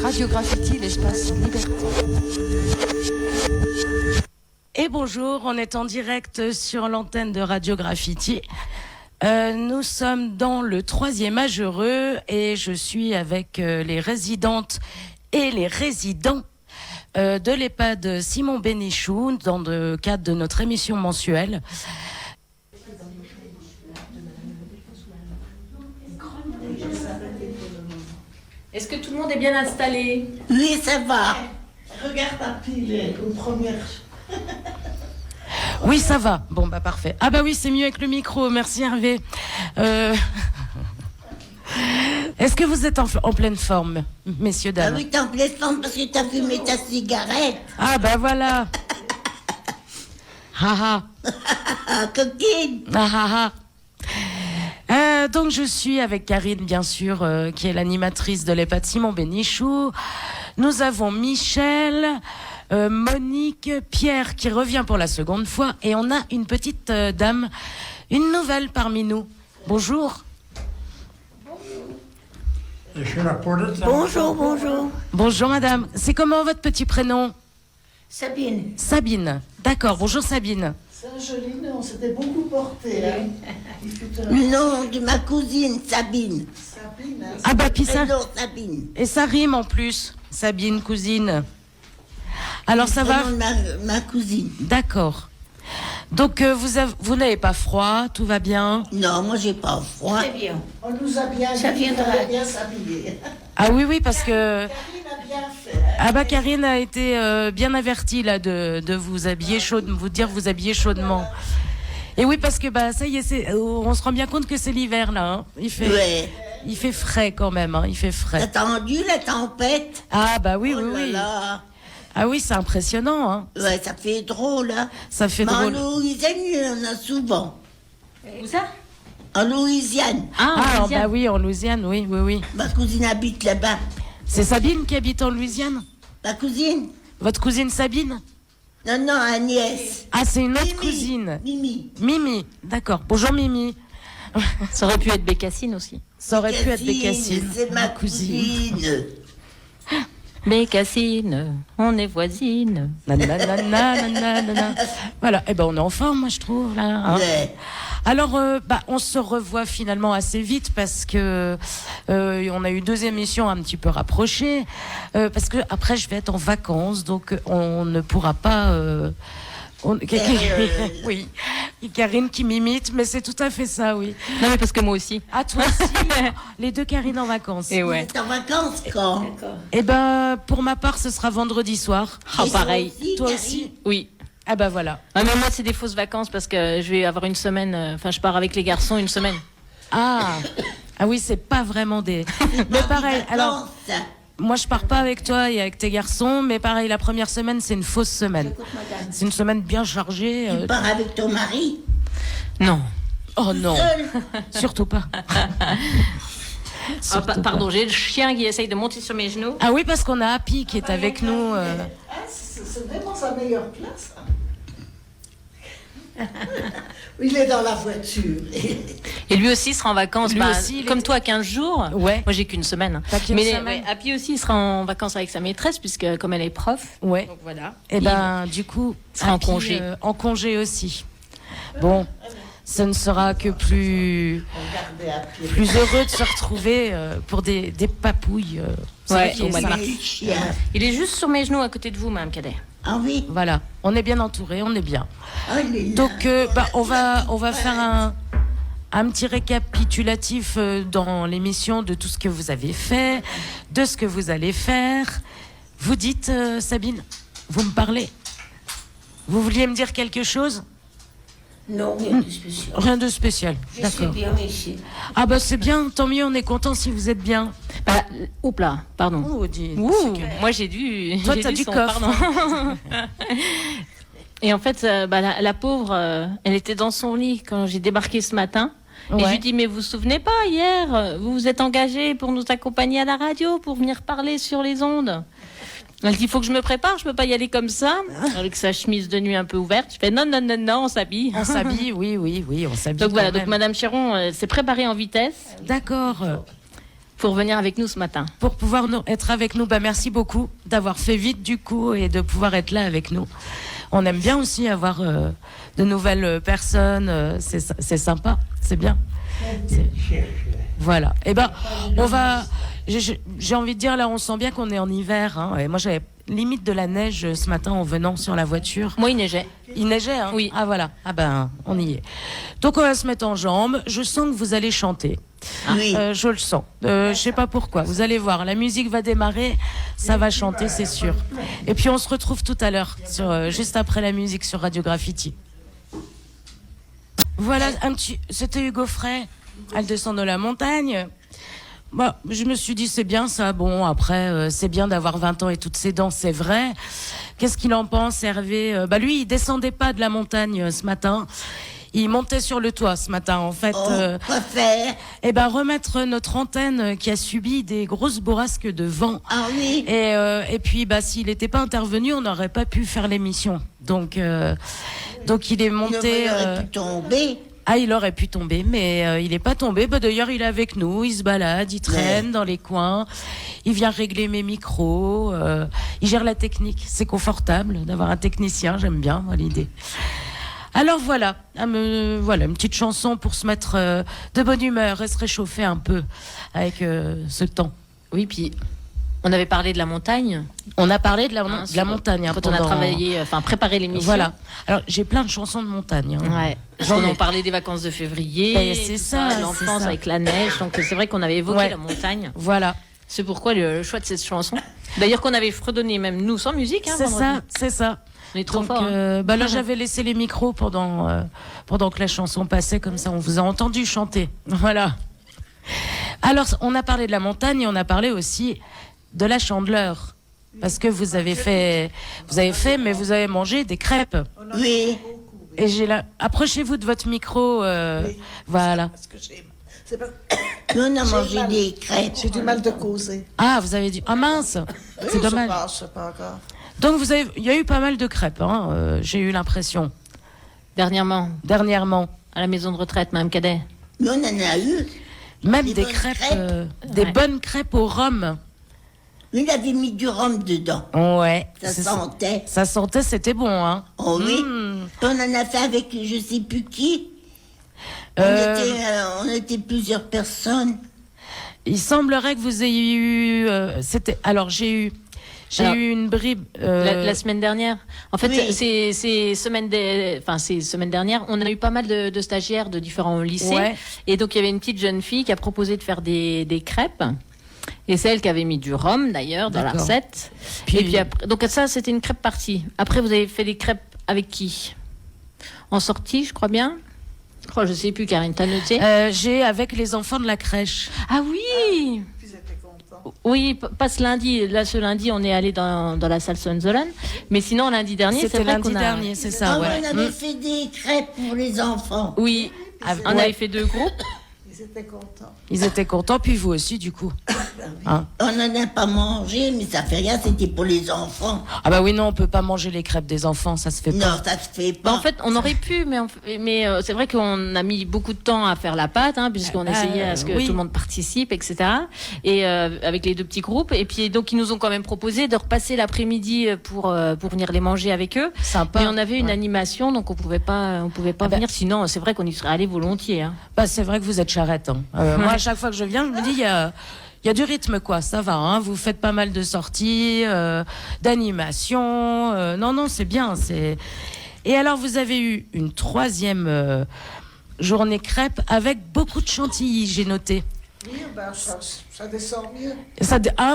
Radio Graffiti, l'espace liberté. Et bonjour, on est en direct sur l'antenne de Radio Graffiti. Nous sommes dans le 3e âge heureux et je suis avec les résidentes et les résidents de l'EHPAD Simon Bénichou dans le cadre de notre émission mensuelle. Est-ce que tout le monde est bien installé? Oui, ça va. Regarde ta pile aux premières. Oui, ça va. Bon, bah parfait. Ah bah oui, c'est mieux avec le micro. Merci Hervé. Est-ce que vous êtes en pleine forme, messieurs, dames? Ah oui, t'es en pleine forme parce que t'as fumé ta cigarette. Ah bah voilà. Ha ha. Coquine. Ah ah ah. Donc je suis avec Karine, bien sûr, qui est l'animatrice de l'EHPAD Simon Bénichou. Nous avons Michel, Monique, Pierre qui revient pour la seconde fois. Et on a une petite dame, une nouvelle parmi nous. Bonjour. Je suis là pour le temps. Bonjour, bonjour. Bonjour madame. C'est comment votre petit prénom? Sabine. Sabine. D'accord, bonjour Sabine. C'est un joli nom, c'était beaucoup porté. Hein. Le nom de ma cousine, Sabine. Sabine, hein. Ah bah puis ça... Prénom, Sabine. Et ça rime en plus, Sabine, cousine. Alors ça Le va? nom de ma cousine. D'accord. Donc vous n'avez pas froid, tout va bien? Non, moi j'ai pas froid. Très bien. On nous a bien Ça dit qu'il viendra. fallait bien s'habiller. Ah oui, oui, parce que... Karine a bien fait. Ah bah Karine a été bien avertie là de vous habiller chaudement, vous dire vous habiller chaudement. Et oui, parce que bah ça y est, on se rend bien compte que c'est l'hiver là. Hein. Ouais. Il fait frais quand même, hein, il fait frais. T'as entendu la tempête? Ah bah oui, Oh oui, là oui. là. Ah oui, c'est impressionnant. Hein. Ouais, ça fait drôle, hein. Ça fait Mais drôle. en Louisiane, il y en a souvent. Où ça? En Louisiane. Ah bah oui, en Louisiane, oui, oui, oui. Ma cousine habite là-bas. C'est Sabine qui habite en Louisiane? Ma cousine? Votre cousine Sabine? Non, non, Agnès. Ah, c'est une autre Mimi. cousine. Mimi. Mimi, d'accord. Bonjour Mimi. Ça aurait pu être Bécassine aussi. Ça aurait pu être Bécassine. C'est ma cousine. Bécassine, on est voisines. Nanana, nanana. Voilà, et ben on est en forme, moi je trouve là. Hein. Ouais. Alors, on se revoit finalement assez vite parce que on a eu 2 émissions un petit peu rapprochées parce que après je vais être en vacances, donc on ne pourra pas. Oui, et Karine qui m'imite, mais c'est tout à fait ça, oui. Non mais parce que moi aussi. Ah toi aussi, les 2 Karine en vacances. Et ouais. T'es en vacances quand? Eh ben, pour ma part, ce sera vendredi soir. Ah Et pareil. Toi Karine? aussi? Oui. Ah ben voilà. Ah, mais moi c'est des fausses vacances parce que je vais avoir une semaine. Enfin je pars avec les garçons une semaine. Ah oui, c'est pas vraiment des. Mais pareil. Alors, Vacances. moi je pars pas avec toi et avec tes garçons, mais pareil, la première semaine c'est une fausse semaine. C'est une semaine bien chargée. Tu pars avec ton mari? Non. Oh non, Seul? surtout pas. Surtout pas. Pardon, j'ai le chien qui essaye de monter sur mes genoux. Ah oui, parce qu'on a Happy qui est avec nous. Ah, c'est vraiment sa meilleure place. Hein. Il est dans la voiture. Et lui aussi sera en vacances, Lui aussi, il comme est- toi, 15 jours. Ouais. Moi, j'ai qu'une semaine. T'as qu'une Mais semaine. Happy aussi sera en vacances avec sa maîtresse, puisque comme elle est prof. Ouais. Donc voilà. Et ben, du coup, sera en Happy, congé. En congé aussi. Bon, ce ne sera que plus heureux de se retrouver pour des papouilles. C'est Ouais, vrai qu'il est au mois de sympa. mars. Les chiens. Il est juste sur mes genoux à côté de vous, Mme Cadet. Ah oui. Voilà, on est bien entouré, on est bien. Oh, il est là. Donc, on va faire un petit récapitulatif dans l'émission de tout ce que vous avez fait, de ce que vous allez faire. Vous dites, Sabine, vous me parlez. Vous vouliez me dire quelque chose? Non, rien de spécial. Rien de spécial, Je suis d'accord. bien ici. Ah bah c'est bien, tant mieux, on est content si vous êtes bien. Bah, oups là, pardon. Oh, dis, Ouh, c'est que- moi j'ai dû. Toi, j'ai t'as dû du son, coffre. pardon. Et en fait, la pauvre, elle était dans son lit quand j'ai débarqué ce matin. Et je Ouais. lui dis, mais vous vous souvenez pas, hier, vous vous êtes engagé pour nous accompagner à la radio, pour venir parler sur les ondes. Elle dit, il faut que je me prépare, je peux pas y aller comme ça, avec sa chemise de nuit un peu ouverte. Je fais, non, non, non, non, on s'habille. On s'habille, oui, on s'habille. Donc voilà, quand donc même. Madame Chéron s'est préparée en vitesse. D'accord. pour venir avec nous ce matin. Pour pouvoir être avec nous. Bah, merci beaucoup d'avoir fait vite du coup et de pouvoir être là avec nous. On aime bien aussi avoir de nouvelles personnes. C'est sympa, c'est bien. Voilà. Et ben, on va. J'ai envie de dire là, on sent bien qu'on est en hiver. Hein, et moi, j'avais limite de la neige ce matin en venant sur la voiture. Moi, il neigeait. Il neigeait, hein? Oui. Ah voilà. Ah ben, on y est. Donc on va se mettre en jambes. Je sens que vous allez chanter. Oui. Je le sens. Je sais pas pourquoi. Vous allez voir. La musique va démarrer. Ça va chanter, c'est sûr. Et puis on se retrouve tout à l'heure, juste après la musique sur Radio Graffiti. Voilà, c'était Hugo Frey. Elle descend de la montagne. Bah, je me suis dit, c'est bien ça. Bon, après, c'est bien d'avoir 20 ans et toutes ses dents, c'est vrai. Qu'est-ce qu'il en pense, Hervé? Bah, lui, il descendait pas de la montagne ce matin. Il montait sur le toit ce matin, en fait. Quoi faire? Et ben, remettre notre antenne qui a subi des grosses bourrasques de vent. Ah oui. Et puis, bah, s'il n'était pas intervenu, on n'aurait pas pu faire l'émission. Donc, il est monté. Il aurait pu tomber. Ah, il aurait pu tomber, mais il n'est pas tombé. Bah, d'ailleurs, il est avec nous, il se balade, il traîne dans les coins, il vient régler mes micros, il gère la technique. C'est confortable d'avoir un technicien, j'aime bien moi, l'idée. Alors voilà, voilà une petite chanson pour se mettre de bonne humeur et se réchauffer un peu avec ce temps. Oui, puis on avait parlé de la montagne. On a parlé de la montagne. Quand on a travaillé, préparé l'émission. Voilà. Alors, j'ai plein de chansons de montagne. Hein. Ouais. On en parlait des vacances de février. Et c'est ça. L'enfance avec la neige. Donc, c'est vrai qu'on avait évoqué la montagne. Voilà. C'est pourquoi le choix de cette chanson. D'ailleurs, qu'on avait fredonné même nous sans musique. Hein, c'est ça. On est trop donc, fort. Bah là, j'avais laissé les micros pendant que la chanson passait. Comme ça, on vous a entendu chanter. Voilà. Alors, on a parlé de la montagne et on a parlé aussi de la Chandeleur. Parce que vous avez fait, mais vous avez mangé des crêpes. Oui. Et approchez-vous de votre micro, voilà. Nous, on a mangé des crêpes. J'ai du mal de causer. Ah, vous avez dit, ah mince, c'est dommage. C'est pas grave. Donc il y a eu pas mal de crêpes, hein, j'ai eu l'impression. Dernièrement, À la maison de retraite, Mme Cadet. Nous, on en a eu. Même des crêpes, des bonnes crêpes au rhum. Il avait mis du rhum dedans. Ouais. Ça sentait. C'était bon, hein. Oh oui. On en a fait avec je sais plus qui. On était plusieurs personnes. Il semblerait que vous ayez eu. J'ai eu une bribe. La semaine dernière. En fait, Oui. ces semaines dernières, on a eu pas mal de stagiaires de différents lycées. Ouais. Et donc, il y avait une petite jeune fille qui a proposé de faire des crêpes. Et c'est elle qui avait mis du rhum, d'ailleurs, dans la D'accord. recette. Puis- Et puis après, donc ça, c'était une crêpe partie. Après, vous avez fait des crêpes avec qui? En sortie, je crois bien. Oh, je sais plus, Karine, t'as noté? J'ai avec les enfants de la crèche. Ah oui! Ils étaient contents. Oui, pas ce lundi. Là, ce lundi, on est allé dans la salle Sonnenzolen. Mais sinon, lundi dernier, c'est C'était vrai lundi qu'on a... dernier, c'est ça, Ah, ouais. on avait fait des crêpes pour les enfants. Oui, on avait fait 2 groupes. Ils étaient contents. Ils étaient contents, puis vous aussi, du coup. Hein. On n'en a pas mangé, mais ça fait rien, c'était pour les enfants. Ah bah oui, non, on peut pas manger les crêpes des enfants, ça se fait pas. Non, ça se fait Bah, pas. en fait, on aurait pu, mais c'est vrai qu'on a mis beaucoup de temps à faire la pâte, hein, puisqu'on essayait à ce que oui. tout le monde participe, etc. Et avec les 2 petits groupes. Et puis donc ils nous ont quand même proposé de repasser l'après-midi pour venir les manger avec eux. Sympa. Mais on avait une Ouais. animation, donc on pouvait pas bah- venir. Sinon, c'est vrai qu'on y serait allé volontiers. Hein. Bah, c'est vrai que vous êtes charrette. Hein. Moi, à chaque fois que je viens, je me dis, il y a du rythme, quoi. Ça va, hein. Vous faites pas mal de sorties, d'animations. Non, c'est bien. Et alors, vous avez eu une 3e journée crêpe avec beaucoup de chantilly, j'ai noté. Oui, ben, ça descend mieux.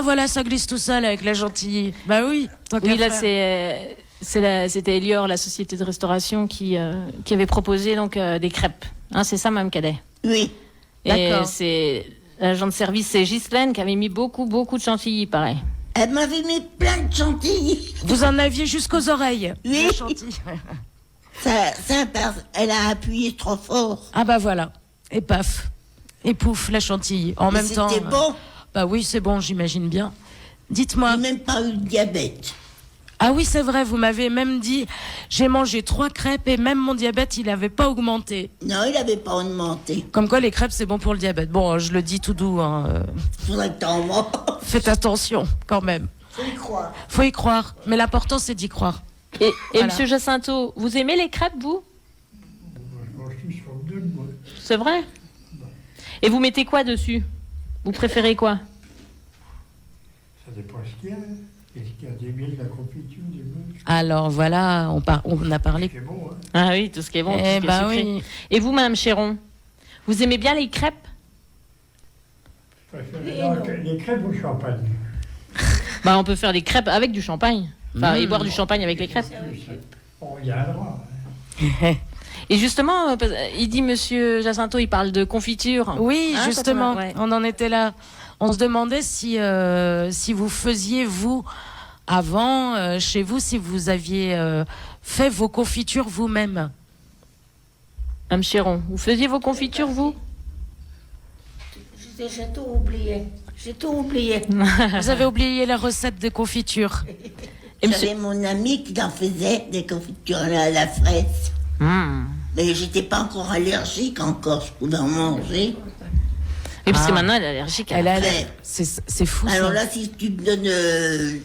Voilà, ça glisse tout seul avec la chantilly. Bah oui. Tant qu'à Oui, là faire. c'était Elior, la société de restauration, qui avait proposé donc des crêpes. Hein, c'est ça, Mme Cadet. Oui. Et D'accord. c'est l'agent de service, c'est Ghislaine qui avait mis beaucoup de chantilly, pareil. Elle m'avait mis plein de chantilly. Vous en aviez jusqu'aux oreilles. Oui. la chantilly. Elle a appuyé trop fort. Ah bah voilà. Et paf. Et pouf, la chantilly. En Mais même temps. C'était bon. Bah oui, c'est bon, j'imagine bien. Dites-moi. J'ai même pas eu de diabète. Ah oui, c'est vrai, vous m'avez même dit, j'ai mangé 3 crêpes et même mon diabète, il n'avait pas augmenté. Non, il n'avait pas augmenté. Comme quoi, les crêpes, c'est bon pour le diabète. Bon, je le dis tout doux, hein. Faudrait que t'en manges. Faites attention, quand même. Faut y croire. Faut y croire, mais l'important, c'est d'y croire. Et Voilà. Monsieur Jacinto, vous aimez les crêpes, vous? Je mange tout ce qu'on me donne, moi. C'est vrai? Et vous mettez quoi dessus? Vous préférez quoi? Ça dépend ce qu'il y a. Est-ce qu'il y a des miels, de la confiture, des mouches? Alors voilà, on a parlé. C'est bon, hein. Ah oui, tout ce qui est bon, tout ce Eh qui est ben sucré. oui. Et vous, Madame Chéron, vous aimez bien les crêpes? Je préfère les crêpes au champagne. Bah, on peut faire des crêpes avec du champagne. Enfin, et boire du champagne avec les crêpes. On y a le droit. Hein. Et justement, il dit Monsieur Jacinto, il parle de confiture. Oui, Hein, justement, quand on a- ouais. on en était là. On se demandait si vous faisiez, vous, avant, chez vous, si vous aviez fait vos confitures vous-même. Madame Chéron, vous faisiez vos confitures, vous? J'ai tout oublié. J'ai tout oublié. Vous avez oublié la recette de confiture. Et monsieur- J'avais mon ami qui en faisait des confitures à la fraise. Hmm. Mais j'étais pas encore allergique encore, je pouvais en manger. Et parce que Ah. maintenant, elle est allergique. Elle a, Ouais. c'est fou. Alors ça. là, si tu me donnes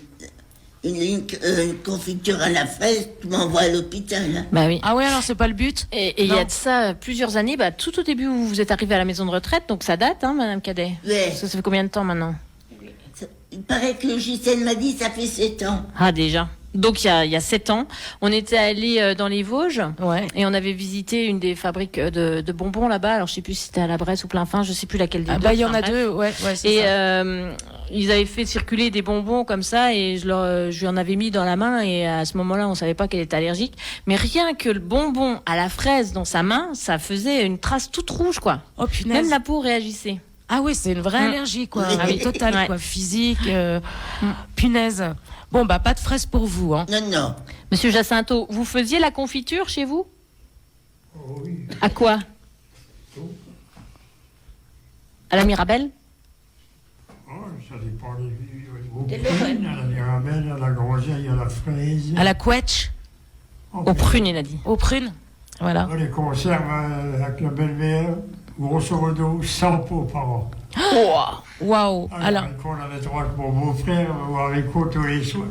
une confiture à la fraise, tu m'envoies à l'hôpital. Hein. Bah oui. Ah oui, alors c'est pas le but. Et il y a Non. de ça plusieurs années, bah, tout au début où vous êtes arrivée à la maison de retraite, donc ça date, hein, Madame Cadet. Ouais. Ça fait combien de temps maintenant? Il paraît que Gisèle m'a dit ça fait 7 ans. Ah, déjà. Donc il y a 7 ans, on était allé dans les Vosges. Ouais. Et on avait visité une des fabriques de bonbons là-bas. Alors je sais plus si c'était à la Bresse ou Plainfin, je sais plus laquelle des Ah deux. bah il y en Enfin, a bref. deux, ouais, c'est Et ça. ils avaient fait circuler des bonbons comme ça et je lui en avais mis dans la main et à ce moment-là on savait pas qu'elle était allergique. Mais rien que le bonbon à la fraise dans sa main, ça faisait une trace toute rouge quoi. Oh punaise. Même la peau réagissait. Ah oui, c'est une vraie allergie, quoi. Ah oui. Totale, Ouais. quoi. Physique. Punaise. Bon, bah, pas de fraises pour vous, hein. Non, non. Monsieur Jacinto, vous faisiez la confiture chez vous? Oh oui. À quoi? À la Mirabelle? Oh, ça dépend au prune, à la mirabelle, à la groseille, à la fraise. À la couetche, Aux prunes, il a dit. aux prunes. Voilà. On les conserve avec la belle-mère, grosso modo, 100 pots par an. Waouh. Alors, Alors, haricot, on avait droit avec mon beau-frère, au haricot tous les soirs.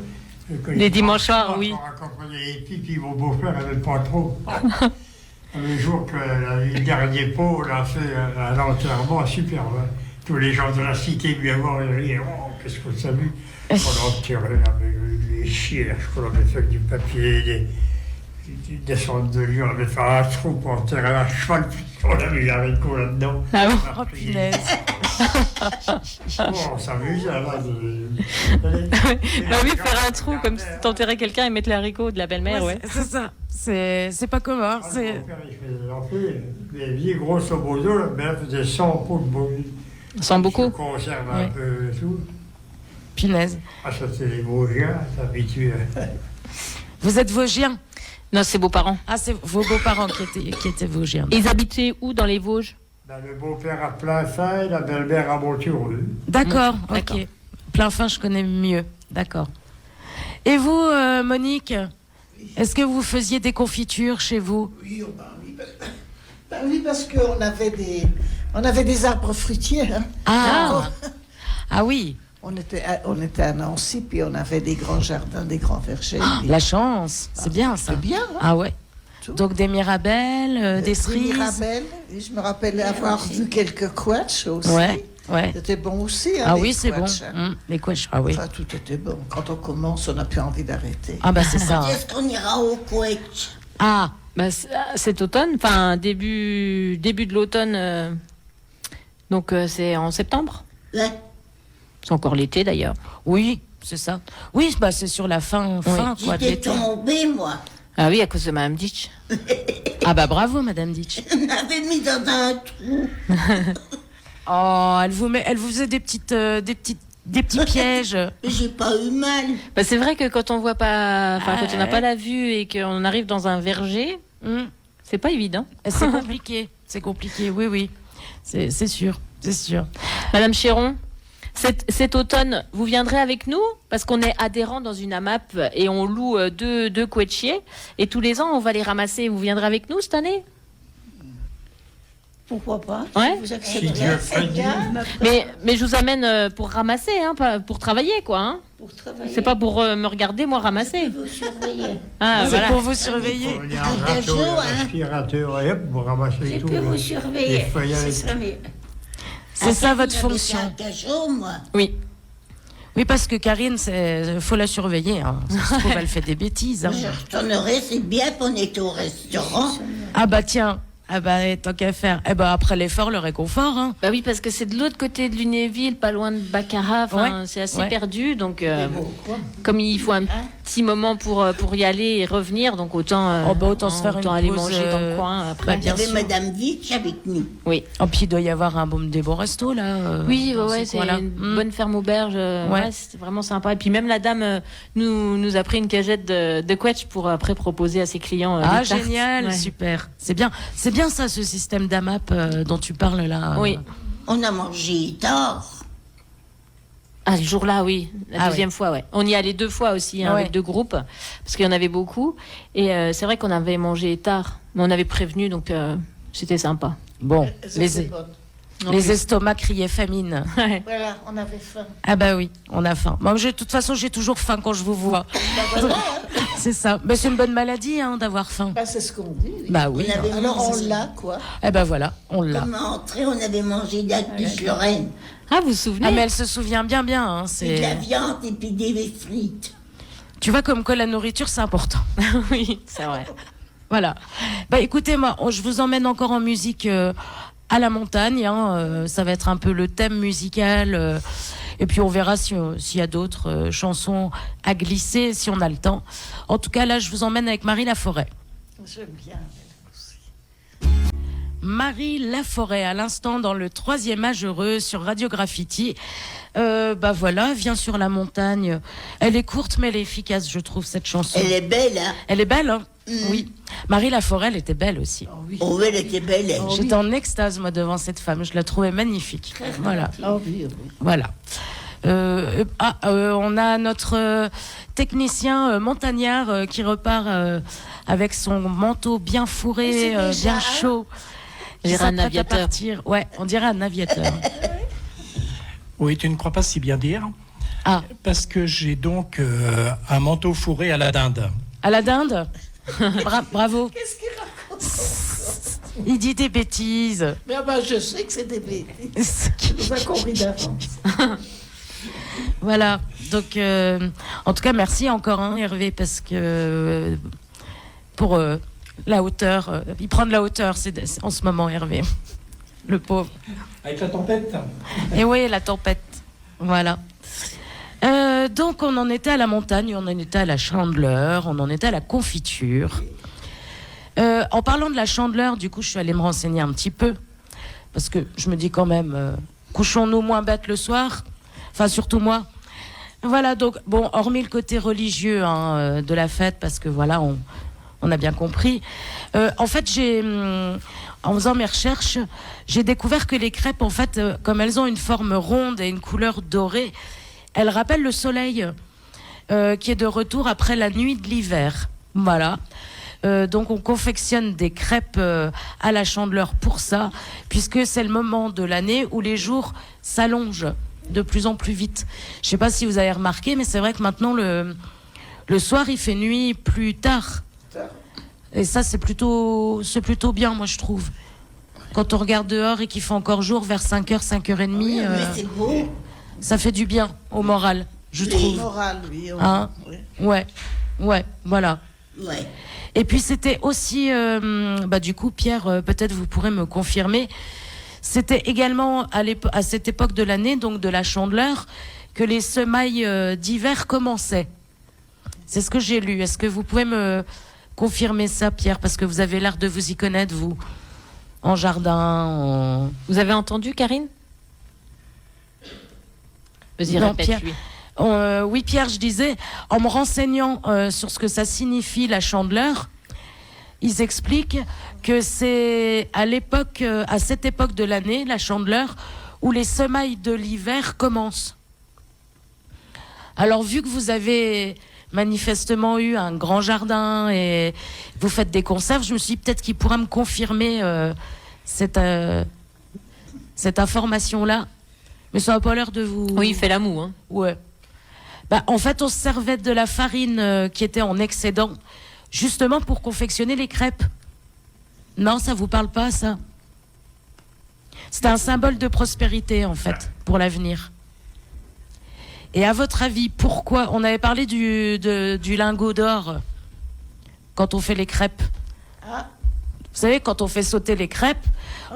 Les dimanches soirs, oui. On accompagnait les filles, puis mon beau-frère n'avait pas trop. Le jour que le dernier pot, on a fait un enterrement superbe. Hein. Tous les gens de la cité lui avoir ri. Oh, qu'est-ce que ça a vu? On a enterré avec les chiens, on avait fait du papier, des descentes de lieu, on avait fait un trou pour enterrer un cheval, puis on a mis l'haricot là-dedans. Ah bon? oh punaise. On s'amusait là. Bah oui, faire un trou comme si t'enterrais quelqu'un et mettre les haricots de la belle-mère, ouais. C'est ça. C'est pas commun. Ah, C'est... mon père, il faisait l'enfer. Mais lui, grosso modo, la mère faisait 100 pots de bouillie. Sans beaucoup. Je conserve un Ouais. peu tout. Punaise. Ah, ça, c'est les Vosgiens, s'habituent. Vous êtes Vosgiens? Non, c'est beaux-parents. Ah, c'est vos beaux-parents qui étaient Vosgiens. Ils habitaient où dans les Vosges? Ben, le beau-père à Plainfin et la belle-mère à Montureux. D'accord, D'accord. ok. Plein fin, je connais mieux. D'accord. Et vous, Monique, est-ce que vous faisiez des confitures chez vous? Oui, oui, parce qu'on avait des arbres fruitiers. Hein. Ah, ah oui, On était à Nancy, puis on avait des grands jardins, des grands vergers. la chance. C'est bien ça. C'est bien, hein. Ah ouais. Tout. Donc des mirabelles, des Des cerises. mirabelles. Et je me rappelle avoir vu quelques quetchs aussi. Ouais, ouais. C'était bon aussi. Hein, Ah les oui, c'est bon. quetchs, hein. Les coueches, ah oui. Enfin, tout était bon. Quand on commence, on n'a plus envie d'arrêter. Ah bah c'est ça. Est-ce qu'on ira au Quetch? Ah, Bah, cet automne, enfin début de l'automne, donc c'est en septembre. Ouais. C'est encore l'été d'ailleurs. oui, c'est ça. Oui, bah c'est sur la fin quoi, de J'étais l'été. tombée, moi. Ah oui, à cause de Madame Ditch. Ah bah bravo, Madame Ditch. On m'avait mis dans un trou. Oh, elle vous faisait des petits pièges. Mais j'ai pas eu mal. Bah, c'est vrai que quand on voit pas, enfin quand on n'a pas la vue et qu'on arrive dans un verger, Hum. c'est pas évident. C'est compliqué. C'est compliqué. Oui, oui. C'est sûr. C'est sûr. Madame Chéron, Cet automne, vous viendrez avec nous parce qu'on est adhérent dans une AMAP et on loue deux couettiers. Et tous les ans, on va les ramasser. Vous viendrez avec nous cette année? Pourquoi pas? Ouais. Vous Si acceptez? Dieu C'est prédit. bien, Mais je vous amène pour ramasser, hein, pas pour travailler, quoi. Hein. pour travailler. C'est pas pour me regarder, moi, ramasser. Vous surveiller. Ah, C'est voilà. pour vous surveiller. Il y a un râteau, un aspirateur, et hop, vous ramassez Je tout. peux vous Les surveiller. feuilles Ce avec- serait mieux. C'est ça votre J'habitais fonction. à Cajot, moi. Oui. Oui, parce que Karine, faut la surveiller. Hein. Ça se trouve, elle fait des bêtises. Hein. Je retournerai, c'est bien qu'on était au restaurant. Ah bah tiens, ah bah tant qu'à faire. Eh bah après l'effort, le réconfort. Hein. Bah oui, parce que c'est de l'autre côté de Lunéville, pas loin de Baccarat. Enfin, Ouais. c'est assez Ouais. perdu. Donc, comme il faut un petit moment pour y aller et revenir, donc autant, Autant se faire une aller pause, manger dans le coin après. bah, Il y bien avait sûr. Madame Vitch avec nous. Oui. Oh, puis il doit y avoir des bons restos là. Oui, dans ouais, ces c'est coins-là. une Mm. bonne ferme auberge. Ouais. Ouais, c'était vraiment sympa. Et puis même la dame nous a pris une cagette de quetch pour après proposer à ses clients. Ah des tartes. génial, Ouais. super. C'est bien ça, ce système d'AMAP dont tu parles là. Oui. On a mangé tard. Ah, le jour-là, oui. La Ah deuxième fois, ouais. On y allait 2 fois aussi, hein, Ouais. avec 2 groupes, parce qu'il y en avait beaucoup. Et c'est vrai qu'on avait mangé tard, mais on avait prévenu, donc c'était sympa. Bon, C'était bonne. les estomacs criaient famine. Ouais. Voilà, on avait faim. Ah bah oui, on a faim. Moi, de toute façon, j'ai toujours faim quand je vous vois. C'est ça. Mais c'est une bonne maladie hein, d'avoir faim. Bah, c'est ce qu'on dit. Oui. Bah oui. On avait Alors on mangé- l'a, quoi. Eh ben voilà, on l'a. Comme entrée, on avait mangé de la quiche Lorraine. Ah, vous vous souvenez Ah mais elle se souvient bien. Hein, Et de la c'est. viande et puis des frites. Tu vois comme quoi la nourriture c'est important. Oui, c'est vrai. Voilà. Bah écoutez, moi, je vous emmène encore en musique à la montagne. Hein, ça va être un peu le thème musical. Et puis on verra s'il y a d'autres chansons à glisser, si on a le temps. En tout cas, là, je vous emmène avec Marie Laforêt. J'aime bien. Marie Laforêt, à l'instant dans le 3e âge heureux sur Radio Graffiti. Bah voilà, vient sur la montagne. Elle est courte, mais elle est efficace, je trouve, cette chanson. Elle est belle, hein? Elle est belle, hein Oui. Marie Laforêt, elle était belle aussi. Oh oui. Oh, elle était belle, elle. J'étais en extase, moi, devant cette femme. Je la trouvais magnifique. Voilà. Oh oui, oui. Voilà. On a notre technicien montagnard qui repart avec son manteau bien fourré, Mais c'est déjà, bien chaud. On dirait un Qui s'apprête à aviateur. partir. Ouais, on dirait un aviateur. Oui, tu ne crois pas si bien dire. Ah, Parce que j'ai donc un manteau fourré à la dinde. à la dinde. Bravo. Qu'est-ce qu'il raconte? Il dit des bêtises. Mais bah, je sais que c'est des bêtises. C'est pour ça qu'on rit d'avance. Voilà. Donc, en tout cas, merci encore, hein, Hervé, parce que pour la hauteur, il prend de la hauteur en ce moment, Hervé. Le pauvre. Avec la tempête. Et oui, la tempête. Voilà. Donc, on en était à la montagne, on en était à la chandeleur, on en était à la confiture. En parlant de la chandeleur, du coup, je suis allée me renseigner un petit peu. Parce que je me dis quand même, couchons-nous moins bêtes le soir. Enfin, surtout moi. Voilà, donc, bon, hormis le côté religieux hein, de la fête, parce que voilà, on a bien compris. En fait, en faisant mes recherches, j'ai découvert que les crêpes, en fait, comme elles ont une forme ronde et une couleur dorée, elles rappellent le soleil qui est de retour après la nuit de l'hiver. Voilà. Donc on confectionne des crêpes à la chandeleur pour ça, puisque c'est le moment de l'année où les jours s'allongent de plus en plus vite. Je ne sais pas si vous avez remarqué, mais c'est vrai que maintenant le soir il fait nuit plus tard. Et ça c'est plutôt bien, moi je trouve. Quand on regarde dehors et qu'il fait encore jour vers 5h, 5h30, Oui, mais c'est beau. ça fait du bien au moral, je trouve. Moral, oui. Hein Oui. Ouais, voilà. Ouais. Et puis c'était aussi, du coup, Pierre, peut-être vous pourrez me confirmer, c'était également à cette époque de l'année, donc de la chandeleur, que les semailles d'hiver commençaient. C'est ce que j'ai lu. Est-ce que vous pouvez me confirmer ça, Pierre, parce que vous avez l'air de vous y connaître, vous, en jardin, Vous avez entendu, Karine? Vas-y, Non, répète, Pierre. lui. Oui, Pierre, je disais, en me renseignant sur ce que ça signifie la chandeleur, ils expliquent que c'est à cette époque de l'année, la chandeleur, où les semailles de l'hiver commencent. Alors, vu que vous avez manifestement eu un grand jardin et vous faites des conserves, je me suis dit peut-être qu'il pourra me confirmer cette information-là. Mais ça n'a pas l'air de vous... Oui, il fait la moue. Hein. Ouais. Bah, en fait, on se servait de la farine qui était en excédent, justement pour confectionner les crêpes. Non, ça vous parle pas, ça? C'était un symbole de prospérité, en fait, pour l'avenir. Et à votre avis, pourquoi on avait parlé du lingot d'or quand on fait les crêpes? Ah, Vous savez, quand on fait sauter les crêpes,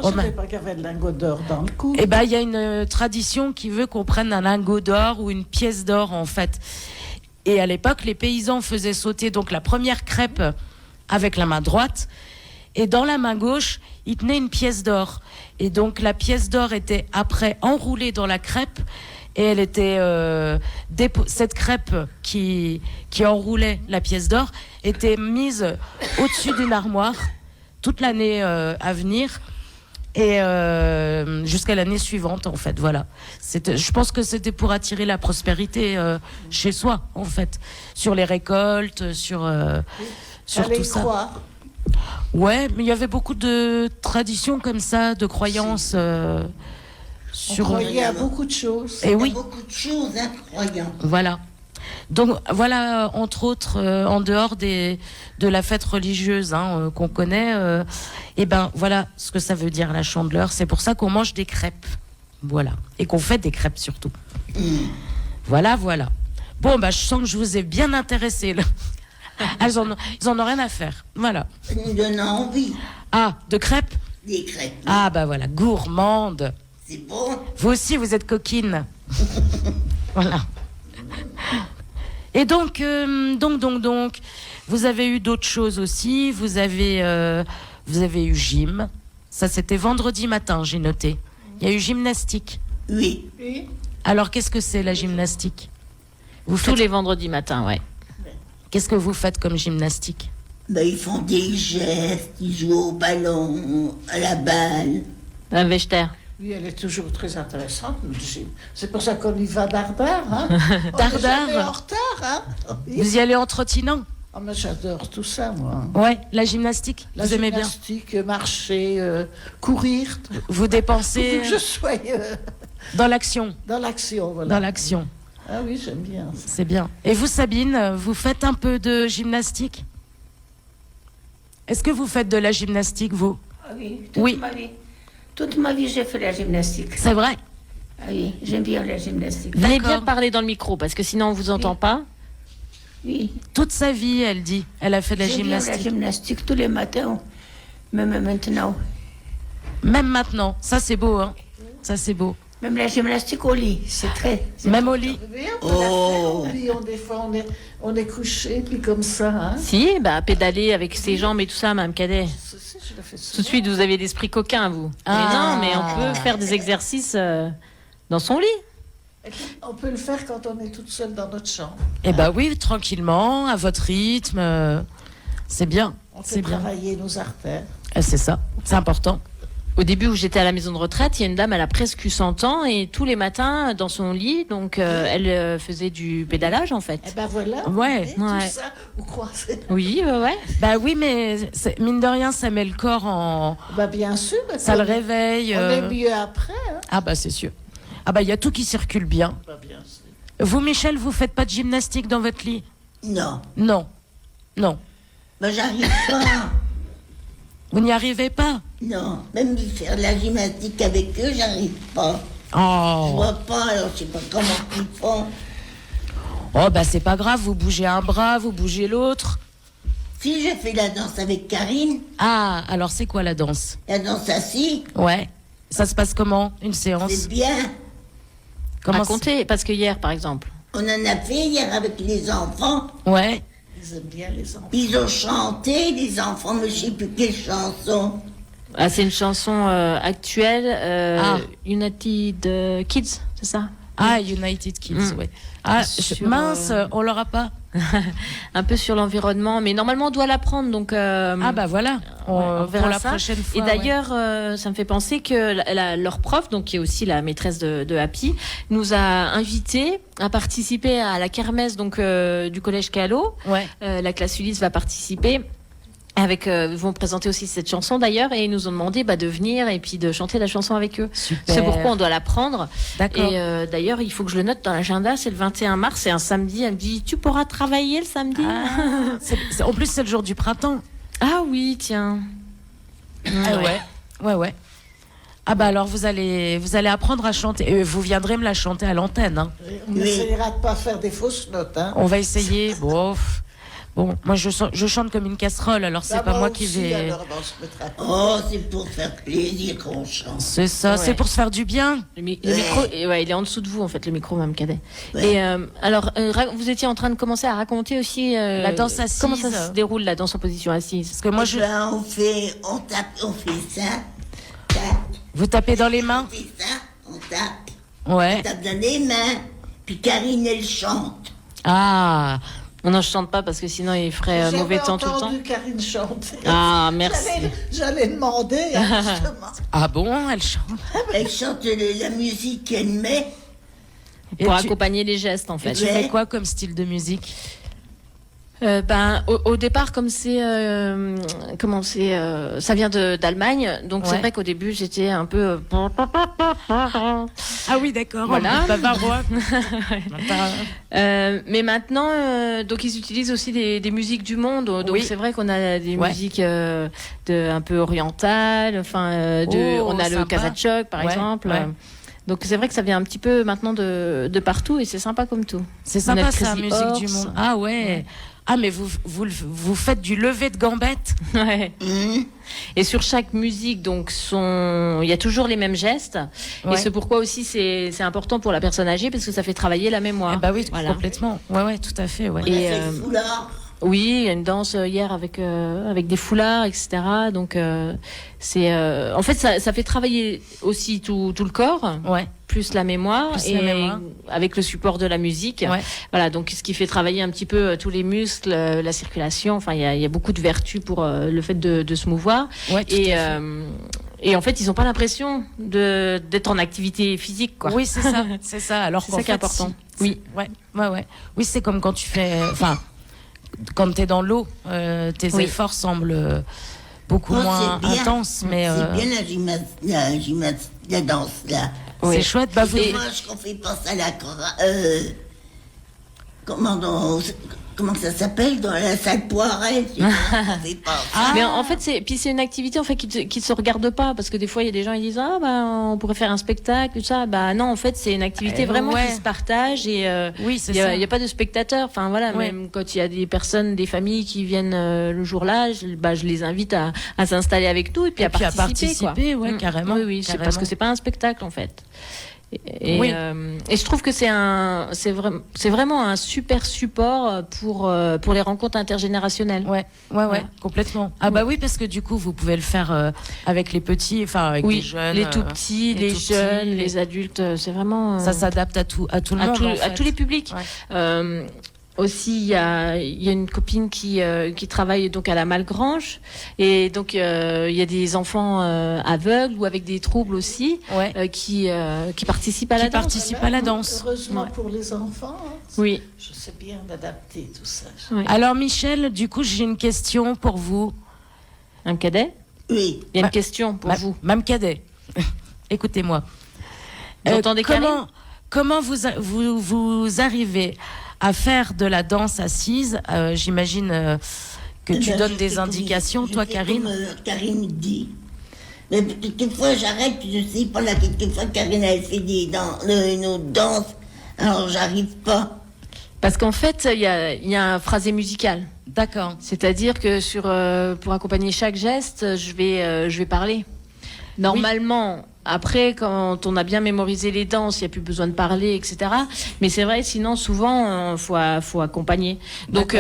je ne savais pas qu'il y avait le lingot d'or dans le cou. eh ben, il y a une tradition qui veut qu'on prenne un lingot d'or ou une pièce d'or, en fait. Et à l'époque, les paysans faisaient sauter donc la première crêpe avec la main droite, et dans la main gauche, ils tenaient une pièce d'or. Et donc, la pièce d'or était après enroulée dans la crêpe, et elle était cette crêpe qui enroulait la pièce d'or était mise au-dessus d'une armoire toute l'année à venir et jusqu'à l'année suivante, en fait. Voilà. Je pense que c'était pour attirer la prospérité chez soi, en fait, sur les récoltes, sur tout ça. Croire. Ouais, mais il y avait beaucoup de traditions comme ça, de croyances. On croyait à beaucoup de choses. Et oui. Beaucoup de choses incroyables. Voilà. Donc voilà, entre autres, en dehors de la fête religieuse qu'on connaît, et ben voilà ce que ça veut dire la Chandeleur. C'est pour ça qu'on mange des crêpes, voilà, et qu'on fait des crêpes surtout. Voilà. Bon, bah je sens que je vous ai bien intéressé là. Ils en ont rien à faire. Voilà. Ça nous donne envie. Ah, de crêpes? Des crêpes. Ah bah voilà, gourmande. C'est bon. Vous aussi, vous êtes coquine. Voilà. Et donc, vous avez eu d'autres choses aussi. Vous avez eu gym. Ça, c'était vendredi matin, j'ai noté. Il y a eu gymnastique. Oui. Alors, qu'est-ce que c'est la gymnastique? Tous les vendredis matins, ouais. Qu'est-ce que vous faites comme gymnastique? Ben, ils font des gestes, ils jouent au ballon, à la balle. Un Vechter. Oui, elle est toujours très intéressante, le gym. C'est pour ça qu'on y va dardard. Hein. Dardard. On est jamais en retard. Hein. Oui. Vous y allez en trottinant? Ah, mais j'adore tout ça, moi. Ouais, la gymnastique. Vous aimez bien? Gymnastique, marcher, courir. Vous dépensez Pourvu que je sois dans l'action. dans l'action, voilà. Dans l'action. Ah oui, j'aime bien. C'est bien. Et vous, Sabine, vous faites un peu de gymnastique? Est-ce que vous faites de la gymnastique, vous? Ah oui, Oui. ma vie. Toute ma vie, j'ai fait la gymnastique. C'est vrai? Ah oui, j'aime bien la gymnastique. Vous allez D'accord. bien parler dans le micro, parce que sinon on vous entend pas. Oui, Toute sa vie, elle dit. Elle a fait de la j'aime bien la gymnastique. gymnastique tous les matins, même maintenant. Même maintenant. Ça, c'est beau, hein? Ça, c'est beau. Même la gymnastique au lit, c'est très... Même au lit. Oui, des fois, on est couché, puis comme ça. Hein. Si, bah, pédaler avec ses jambes et tout ça, Mme Cadet. Je le fais souvent. Tout de suite, vous avez l'esprit coquin, vous. Ah. Mais non, mais on peut faire des exercices dans son lit. Et puis, on peut le faire quand on est toute seule dans notre chambre. Eh ben oui, tranquillement, à votre rythme. C'est bien. On peut C'est bien. travailler nos artères. C'est ça. C'est important. Au début où j'étais à la maison de retraite, il y a une dame, elle a presque eu 100 ans, et tous les matins, dans son lit, donc elle faisait du pédalage, en fait. Eh ben voilà. Ouais. Tout Ouais. ça, vous croisez. Oui, ouais. Bah oui, mais mine de rien, ça met le corps en... Bah bien sûr. mais Ça le on est- réveille. On est mieux après. Hein. Ah bah c'est sûr. Ah bah il y a tout qui circule bien. Bah bien sûr. Vous, Michel, vous faites pas de gymnastique dans votre lit? Non. Non. Non. Ben, j'arrive pas. Vous n'y arrivez pas? Non. Même faire de la gymnastique avec eux, j'arrive pas. Je Oh. vois pas, alors je sais pas comment ils font. Oh bah c'est pas grave, vous bougez un bras, vous bougez l'autre. Si je fais la danse avec Karine, Ah, alors c'est quoi la danse? la danse assise, Ouais. Ça se passe comment, une séance? c'est bien. Comment Racontez, parce que hier, par exemple. On en a fait hier avec les enfants. Ouais. Ils aiment bien les enfants. Ils ont chanté, les enfants, mais je sais plus quelle chanson. Ah, c'est une chanson actuelle, Ah. United Kids, c'est ça? Ah, United Kills, ouais. Ah, mince, on l'aura pas. Un peu sur l'environnement, mais normalement on doit l'apprendre, donc Ah bah voilà, on verra pour la ça. prochaine fois. Et d'ailleurs, ça me fait penser que leur prof, donc qui est aussi la maîtresse de Happy, nous a invités à participer à la kermesse donc du collège Callot. Ouais. La classe Ulysse va participer. Ils vont présenter aussi cette chanson d'ailleurs, et ils nous ont demandé de venir et puis de chanter la chanson avec eux. Super. C'est pourquoi on doit l'apprendre. D'accord. Et d'ailleurs, il faut que je le note dans l'agenda. C'est le 21 mars, c'est un samedi. Elle me dit, tu pourras travailler le samedi. En plus, c'est le jour du printemps. Ah oui, tiens. Ouais. Ah bah alors vous allez apprendre à chanter. Et vous viendrez me la chanter à l'antenne. Hein. On essaiera de pas faire des fausses notes. Hein. On va essayer. Bon, moi je chante comme une casserole, alors c'est pas moi qui vais. Alors, on se mettra... Oh, c'est pour faire plaisir qu'on chante. C'est ça, c'est pour se faire du bien. Le micro, il est en dessous de vous en fait, le micro, Mme Cadet. Ouais. Et alors, vous étiez en train de commencer à raconter aussi la danse assise. Comment ça se déroule la danse en position assise? Parce que moi On fait ça. Tac. Vous tapez dans les mains. On fait ça, on tape. Ouais. On tape dans les mains. Puis Karine, elle chante. Ah. Non, je chante pas parce que sinon il ferait mauvais temps tout le temps. J'ai entendu Karine chanter. Ah, merci. J'allais demander, justement. Ah bon, elle chante. Elle chante la musique qu'elle met. Pour Et tu- accompagner les gestes en fait. Tu fais quoi comme style de musique? Au départ, comme ça vient d'Allemagne, donc c'est Ouais. vrai qu'au début j'étais un peu. Ah oui, d'accord. Voilà. Bavarois. Mais maintenant, donc ils utilisent aussi des musiques du monde. Donc Oui. c'est vrai qu'on a des Ouais. musiques un peu orientales. Enfin, on a le sympa. Kazachok par Ouais, exemple. ouais. Donc c'est vrai que ça vient un petit peu maintenant de partout et c'est sympa comme tout. C'est On a sympa le ça, Crazy musique du Horse. monde. Ah ouais. Ah mais vous faites du lever de gambettes. Ouais. Et sur chaque musique, donc, il y a toujours les mêmes gestes. Ouais. Et c'est pourquoi aussi c'est important pour la personne âgée parce que ça fait travailler la mémoire. Ah bah oui, Voilà. complètement. Ouais, tout à fait. Ouais. On a Et, fait le foulard. Oui, il y a une danse hier avec des foulards, etc. Donc en fait ça fait travailler aussi tout le corps, Ouais. plus la mémoire Plus et la mémoire. avec le support de la musique. Ouais. Voilà, donc ce qui fait travailler un petit peu tous les muscles, la circulation. Enfin, il y a beaucoup de vertus pour le fait de se mouvoir. Ouais, tout à fait. Et en fait, ils n'ont pas l'impression d'être en activité physique, quoi. Oui, c'est ça, c'est ça. Alors C'est qu'en ça qui est fait, important. si- Oui. Ouais. Oui, c'est comme quand tu fais, quand t'es dans l'eau, tes Oui. efforts semblent beaucoup Oh, moins c'est bien. intenses, mais C'est bien la danse, là. c'est Oui. chouette. Bah, vous, Et moi, je qu'on fait penser à la... Comment ça s'appelle dans la salle Poiret? On fait penser. Mais en fait, c'est une activité en fait qui se regarde pas parce que des fois il y a des gens qui disent on pourrait faire un spectacle tout ça. Bah non, en fait c'est une activité vraiment ouais. qui se partage et Oui, c'est il ça. y a pas de spectateurs. Enfin voilà, Ouais. même quand il y a des personnes, des familles qui viennent le jour-là, je les invite à s'installer avec nous et puis, Et à puis à participer. participer, quoi. ouais, carrément, Oui, c'est parce carrément. que c'est pas un spectacle en fait. Et, Oui. et je trouve que c'est vraiment un super support pour les rencontres intergénérationnelles. Ouais, complètement. Ah bah oui, parce que du coup, vous pouvez le faire avec les petits, enfin avec Oui, les jeunes, les tout petits, les tout petits, jeunes, les adultes, c'est vraiment. Ça s'adapte à tout le monde. en à fait. tous les publics. Ouais. Aussi, il y a une copine qui travaille donc à la Malgrange et donc il y a des enfants aveugles ou avec des troubles aussi Ouais. qui participent à la Qui danse. participent à la danse. Heureusement Ouais. pour les enfants. hein. Oui. Je sais bien d'adapter tout ça. Oui. Alors Michel, du coup, j'ai une question pour vous. Un cadet. Oui. Il y a Ma- une question pour vous. Mme Cadet, écoutez-moi. Vous entendez comment vous arrivez à faire de la danse assise? J'imagine que tu Ben, donnes je des fais indications, je toi, fais Karine. Comme Karine dit. Mais quelquefois, j'arrête, je sais pas, là, quelquefois, Karine, elle fait une autre danse, alors j'arrive pas. Parce qu'en fait, il y a un phrasé musical. D'accord. C'est-à-dire que pour accompagner chaque geste, je vais parler. Normalement, après, quand on a bien mémorisé les danses, il n'y a plus besoin de parler, etc. Mais c'est vrai, sinon, souvent, faut accompagner. Donc,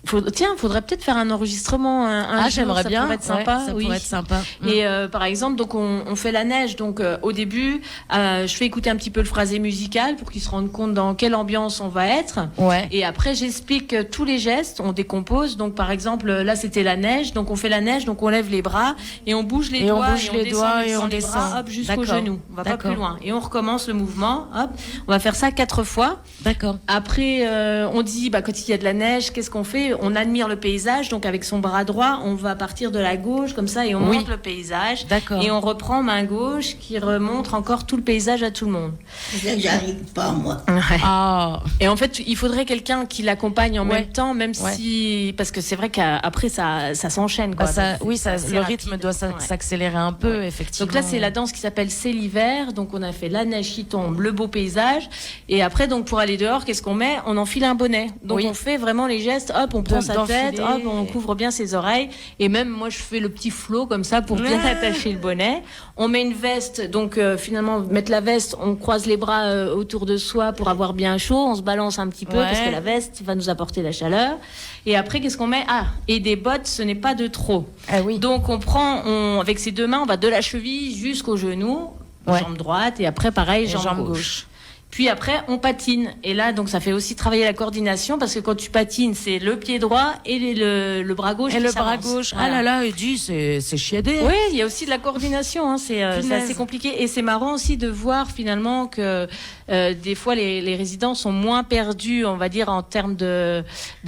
Faudrait peut-être faire un enregistrement un jour, j'aimerais ça bien. pourrait être sympa. Ça oui. pourrait être sympa. Et par exemple, donc on fait la neige. Donc au début, je fais écouter un petit peu le phrasé musical pour qu'ils se rendent compte dans quelle ambiance on va être. Ouais. Et après, j'explique tous les gestes. On décompose. Donc par exemple, là c'était la neige. Donc on fait la neige. Donc on lève les bras et on bouge les doigts. Et on les descend. bras, hop, jusqu'au D'accord. genou. On va pas D'accord. plus loin. Et on recommence le mouvement. Hop. On va faire ça 4 fois. D'accord. Après, on dit, quand il y a de la neige, qu'est-ce qu'on fait? On admire le paysage. Donc avec son bras droit, on va partir de la gauche comme ça et on monte le paysage. D'accord. Et on reprend main gauche qui remonte encore tout le paysage à tout le monde. C'est ça que j'arrive pas, moi. Ah. Et en fait, il faudrait quelqu'un qui l'accompagne en Ouais. même temps, même Ouais. si... Parce que c'est vrai qu'après, ça s'enchaîne. Quoi. Bah, Donc, c'est le rapide. rythme doit Ouais. s'accélérer un peu, effectivement. Donc là, c'est la danse qui s'appelle C'est l'hiver. Donc on a fait la neige qui tombe, le beau paysage. Et après, donc pour aller dehors, qu'est-ce qu'on met? On enfile un bonnet. Donc on fait vraiment les gestes. Hop, on prend sa tête. Hop, on couvre bien ses oreilles. Et même moi, je fais le petit flot comme ça pour bien attacher le bonnet. On met une veste. Donc finalement, mettre la veste, on croise les bras autour de soi pour avoir bien chaud. On se balance un petit peu parce que la veste va nous apporter la chaleur. Et après, qu'est-ce qu'on met? Et des bottes, ce n'est pas de trop. Ah oui. Donc on prend, avec ses deux mains, on va de la cheville jusqu'au genou, jambe droite, et après pareil, jambe gauche. Puis après, on patine. Et là, donc, ça fait aussi travailler la coordination parce que quand tu patines, c'est le pied droit et le bras gauche. Et qui le bras s'avance. gauche. Voilà. Ah là là, Eddie, c'est chiadé. Oui, il y a aussi de la coordination. Hein. C'est assez compliqué. Et c'est marrant aussi de voir finalement que des fois, les résidents sont moins perdus, on va dire, en termes de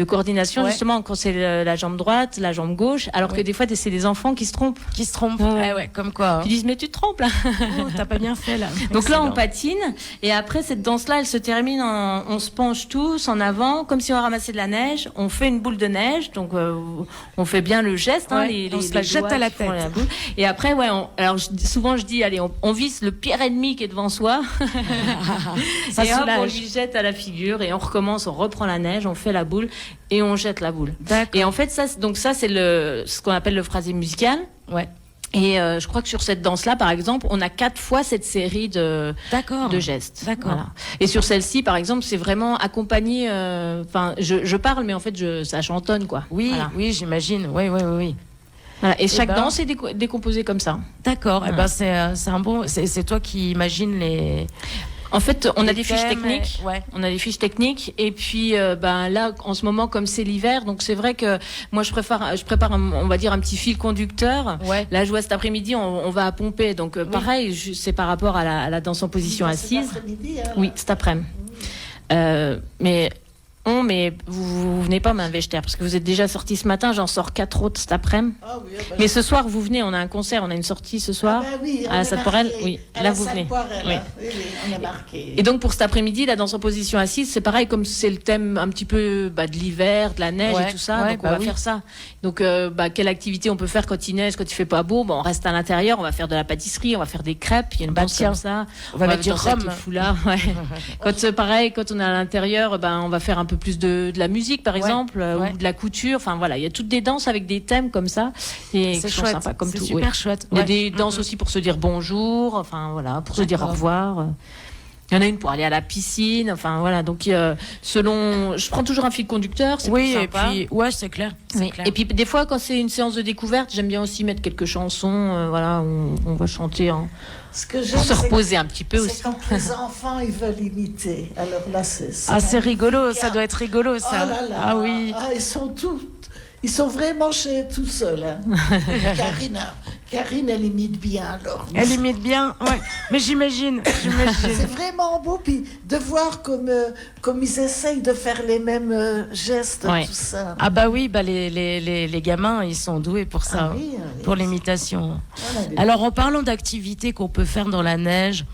coordination, justement, quand c'est la jambe droite, la jambe gauche, alors que des fois, c'est des enfants qui se trompent. Qui se trompent. Comme quoi. Hein. Ils disent, mais tu te trompes là. Oh, t'as pas bien fait là. Donc là, on patine. Et après, cette danse-là, elle se termine on se penche tous en avant, comme si on ramassait de la neige. On fait une boule de neige. Donc, on fait bien le geste. Hein, on se la jette à la tête. Et après, souvent, je dis, allez, on vise le pire ennemi qui est devant soi. Ça et hop, soulage. on lui jette à la figure et on recommence, on reprend la neige, on fait la boule et on jette la boule. Et en fait, ça, c'est ce qu'on appelle le phrasé musical. Ouais. Et je crois que sur cette danse-là, par exemple, on a 4 fois cette série de gestes. D'accord. Voilà. Et sur celle-ci, par exemple, c'est vraiment accompagné. Enfin, je parle, mais en fait, ça chantonne, quoi. Oui, Voilà. oui, j'imagine. Oui. Voilà. Et chaque danse est décomposée comme ça. D'accord. Voilà. Eh ben, c'est un bon. C'est toi qui imagines les. En fait, on a des fiches thèmes, techniques. ouais. On a des fiches techniques. Et puis, là, en ce moment, comme c'est l'hiver, donc c'est vrai que moi, je prépare, on va dire, un petit fil conducteur. Ouais. Là, je vois cet après-midi, on va à Pompée. Donc, pareil, c'est par rapport à la danse en position assise. Cet après-midi, hein, Oui, cet après-midi. Mais vous venez pas m'investir parce que vous êtes déjà sortis ce matin, j'en sors 4 autres cet après-midi. Ah oui, ah bah, Mais ce soir, vous venez, on a un concert, on a une sortie ce soir. Ah bah oui, on à est Sainte-Porelle, marqué. oui. À Là, la vous venez. Sainte-Porelle, Oui. hein. Oui, on est marqué. Et donc pour cet après-midi, la danse en position assise, c'est pareil, comme c'est le thème un petit peu de l'hiver, de la neige et tout ça, donc on va faire ça. Donc quelle activité on peut faire quand il neige, quand il fait pas beau? On reste à l'intérieur, on va faire de la pâtisserie, on va faire des crêpes, il y a une danse comme ça. On va mettre du danser avec rhum. le foulard, quand on est à l'intérieur, on va faire un peu plus de la musique par exemple, ou de la couture. Enfin voilà, il y a toutes des danses avec des thèmes comme ça et C'est qui sont chouette, sympas comme c'est tout. super chouette. Il y a Ouais. des danses aussi pour se dire bonjour, enfin voilà, pour se dire au revoir. Il y en a une pour aller à la piscine, enfin voilà. Donc je prends toujours un fil conducteur, c'est Oui, plus et sympa. puis ouais, c'est clair. Oui. Et puis des fois, quand c'est une séance de découverte, j'aime bien aussi mettre quelques chansons. Voilà, on va chanter Ce que j'aime, pour se c'est reposer un petit peu c'est aussi. quand les enfants ils veulent imiter. Alors là, c'est C'est rigolo, ça doit être rigolo ça. Oh là là. Ah oui. Ah, ils sont vraiment chez tout seuls. Hein. Karine, elle imite bien alors. Elle imite bien, ouais. Mais j'imagine. C'est vraiment beau, puis de voir comme ils essayent de faire les mêmes gestes, Ouais. tout ça. Ah bah oui, les gamins, ils sont doués pour ça, Ah oui, pour l'imitation. Voilà, Alors en parlant d'activités qu'on peut faire dans la neige,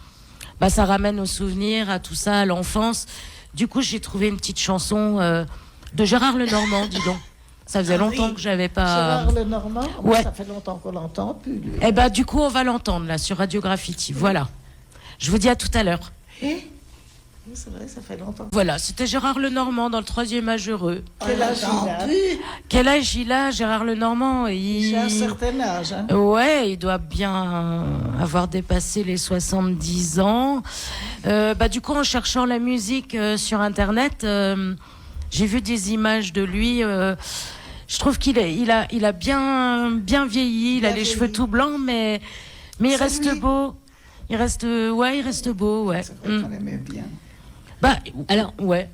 ça ramène aux souvenirs, à tout ça, à l'enfance. Du coup, j'ai trouvé une petite chanson de Gérard Lenormand, dis donc. Ça faisait longtemps que j'avais pas... Gérard Lenormand, Ouais. ça fait longtemps qu'on l'entend plus. Lui. Eh ben du coup, on va l'entendre là sur Radio Graffiti. Voilà. Je vous dis à tout à l'heure. Oui, c'est vrai, ça fait longtemps. Voilà, c'était Gérard Lenormand dans le 3e âge heureux. Quel âge il a? Quel âge il a, Gérard Lenormand? J'ai un certain âge. Hein. Ouais, il doit bien avoir dépassé les 70 ans. Du coup, en cherchant la musique sur Internet, j'ai vu des images de lui. Je trouve qu'il a bien vieilli. Il a les cheveux tout blancs, mais il C'est reste lui. beau. Il reste beau, ouais. C'est vrai qu'on aimait bien. Bah, Alors, ouais.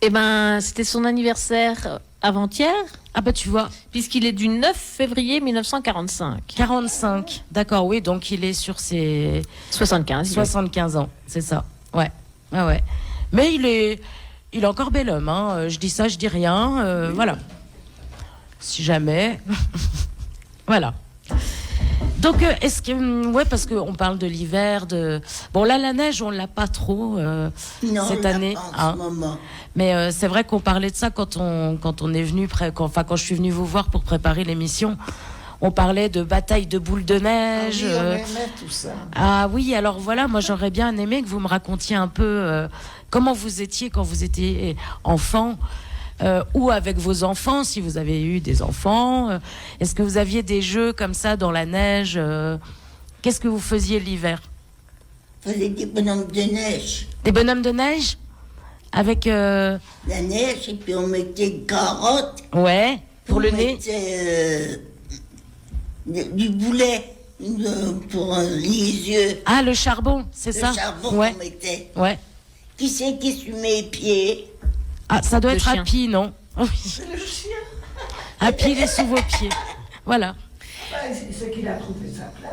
eh ben, c'était son anniversaire avant-hier, Ah bah tu vois, puisqu'il est du 9 février 1945. 45. D'accord, oui, donc il est sur ses 75. 75 ans, c'est ça. Ouais, ouais. Mais il est encore bel homme. Hein. Je dis ça, je dis rien. Voilà. Si jamais. Voilà. Donc, est-ce que. Ouais, parce qu'on parle de l'hiver. Bon, là, la neige, on l'a pas trop Non, cette on l'a année. pas en Hein. ce moment. Mais c'est vrai qu'on parlait de ça quand on est venu, quand je suis venue vous voir pour préparer l'émission. On parlait de bataille de boules de neige. Oui, on aimait tout ça. Ah oui, alors voilà, moi j'aurais bien aimé que vous me racontiez un peu comment vous étiez quand vous étiez enfant, ou avec vos enfants, si vous avez eu des enfants. Est-ce que vous aviez des jeux comme ça dans la neige Qu'est-ce que vous faisiez l'hiver? On faisait des bonhommes de neige. Des bonhommes de neige? Avec... La neige, et puis on mettait des carottes. Ouais, pour on le nez. mettait, du boulet pour les yeux. Ah, le charbon, c'est Le ça? charbon Ouais, qu'on mettait. ouais. Qui c'est qui se met les pieds? Ah, ça doit Le être chien. Happy, non? Oui. Le chien, Happy, il est sous vos pieds. Voilà. c'est qu'il a trouvé sa place.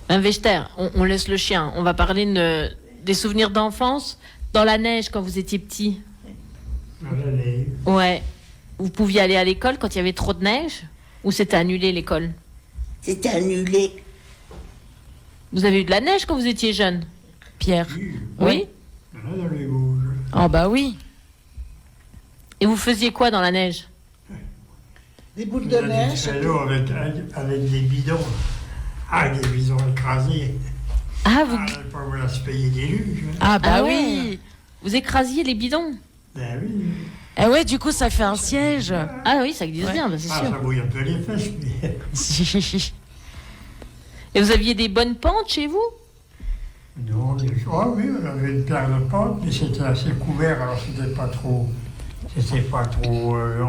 Ben, Vechter, on laisse le chien. On va parler des souvenirs d'enfance dans la neige quand vous étiez petit. Allez. Ouais. Vous pouviez aller à l'école quand il y avait trop de neige? Ou c'était annulé l'école? C'était annulé. Vous avez eu de la neige quand vous étiez jeune? Pierre. Oui. Là, dans les Vosges. Oh bah oui. Et vous faisiez quoi dans la neige? Des boules On de a des neige. traîneaux avec des bidons. Ah, des bidons écrasés. Ah, vous, Ah, pas vouloir se payer des luges. Hein. Ah bah Ah ouais. oui. vous écrasiez les bidons? Ben oui. Eh ouais, du coup, ça fait un siège. Ah oui, ça glisse bien, ben, c'est Ah, sûr. ça bouille un peu les fesses, mais... Et vous aviez des bonnes pentes chez vous? Non, oui, on avait une paire de pentes, mais c'était assez couvert, alors c'était pas trop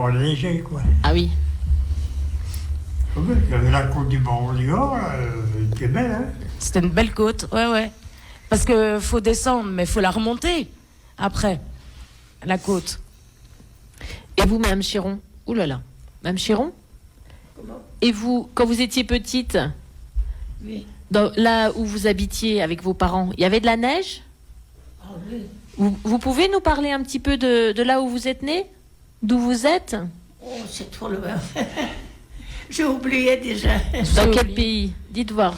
enneigé, quoi. Ah oui. Il y avait la côte du Morbihan, elle était belle, hein. C'était une belle côte, ouais. Parce que faut descendre, mais faut la remonter après, la côte. Et vous, Mme Chiron? Ouh là là. Mme Chiron? Comment? Et vous, quand vous étiez petite, Oui. là où vous habitiez avec vos parents, il y avait de la neige? Ah oui. Vous pouvez nous parler un petit peu de là où vous êtes né? D'où vous êtes? Oh, c'est trop loin. J'ai oublié déjà. Dans quel pays? Dites voir.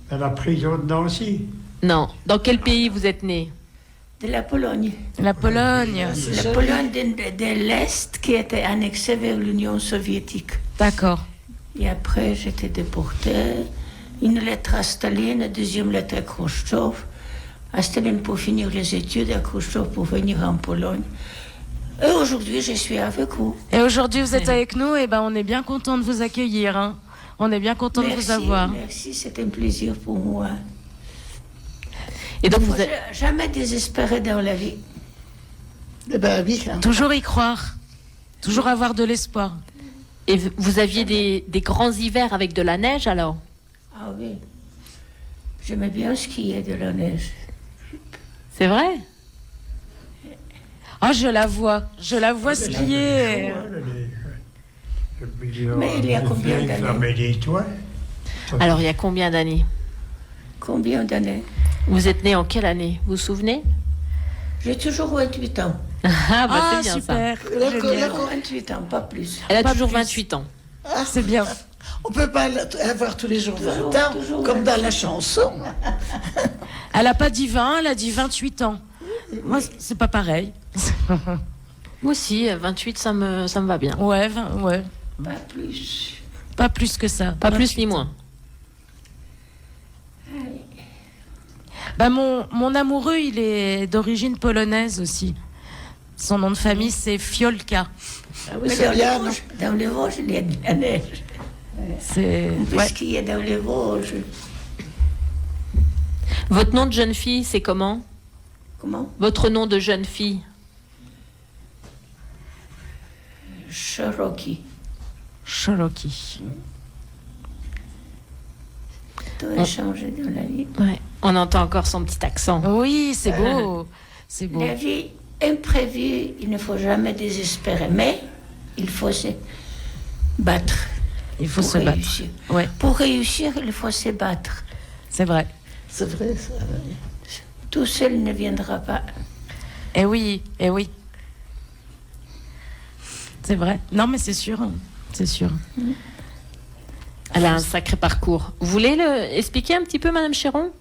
À la prison de Nancy. Non. Dans quel pays vous êtes né? De la Pologne. La Pologne. C'est la Pologne de l'Est qui était annexée vers l'Union soviétique. D'accord. Et après, j'étais déportée. Une lettre à Staline, une deuxième lettre à Khrouchtchev. À Staline pour finir les études, à Khrouchtchev pour venir en Pologne. Et aujourd'hui, je suis avec vous. Et aujourd'hui, vous êtes avec nous, et ben on est bien content de vous accueillir. Hein. On est bien content de vous avoir. Merci, c'est un plaisir pour moi. Et donc Il vous faut êtes... jamais désespérer dans la vie. Eh ben oui. Hein. Toujours y croire. Toujours avoir de l'espoir. Et vous aviez des grands hivers avec de la neige alors? Ah oui. J'aimais bien skier de la neige. C'est vrai? Oh, je la vois skier. Mais il y a combien d'années? Fermer les toits. Alors il y a combien d'années? Combien d'années? Vous êtes né en quelle année? Vous vous souvenez? J'ai toujours 28 ans. Ah bah Ah, c'est bien ça. super. La- Génial. 28 ans, pas plus. Elle a Pas toujours plus. 28 ans. C'est bien. On peut pas avoir tous les jours 20 ans, toujours comme 20. dans la chanson. Elle a pas dit 20, elle a dit 28 ans. Moi, c'est pas pareil. Moi aussi, 28, ça me va bien. Ouais, ouais. Pas plus. Pas plus que ça. Pas plus ni moins. Bah, mon amoureux, il est d'origine polonaise aussi. Son nom de famille, c'est Fiolka. Ah oui, Mais c'est dans les bien. Vosges, il y a de la neige. C'est... On peut Ouais. skier dans les Vosges. Votre nom de jeune fille, c'est comment? Comment? Votre nom de jeune fille? Cherokee. Cherokee. Tout a changé dans la vie. Ouais. On entend encore son petit accent. Oui, c'est beau. C'est beau. La vie imprévue, il ne faut jamais désespérer, mais il faut se battre. Il faut pour se battre. réussir. Ouais, Pour réussir, il faut se battre. c'est vrai. C'est vrai, ça. Tout seul ne viendra pas. Eh oui, eh oui. C'est vrai. Non, mais c'est sûr. C'est sûr. Elle a un sacré parcours. Vous voulez expliquer un petit peu, Madame Chéron?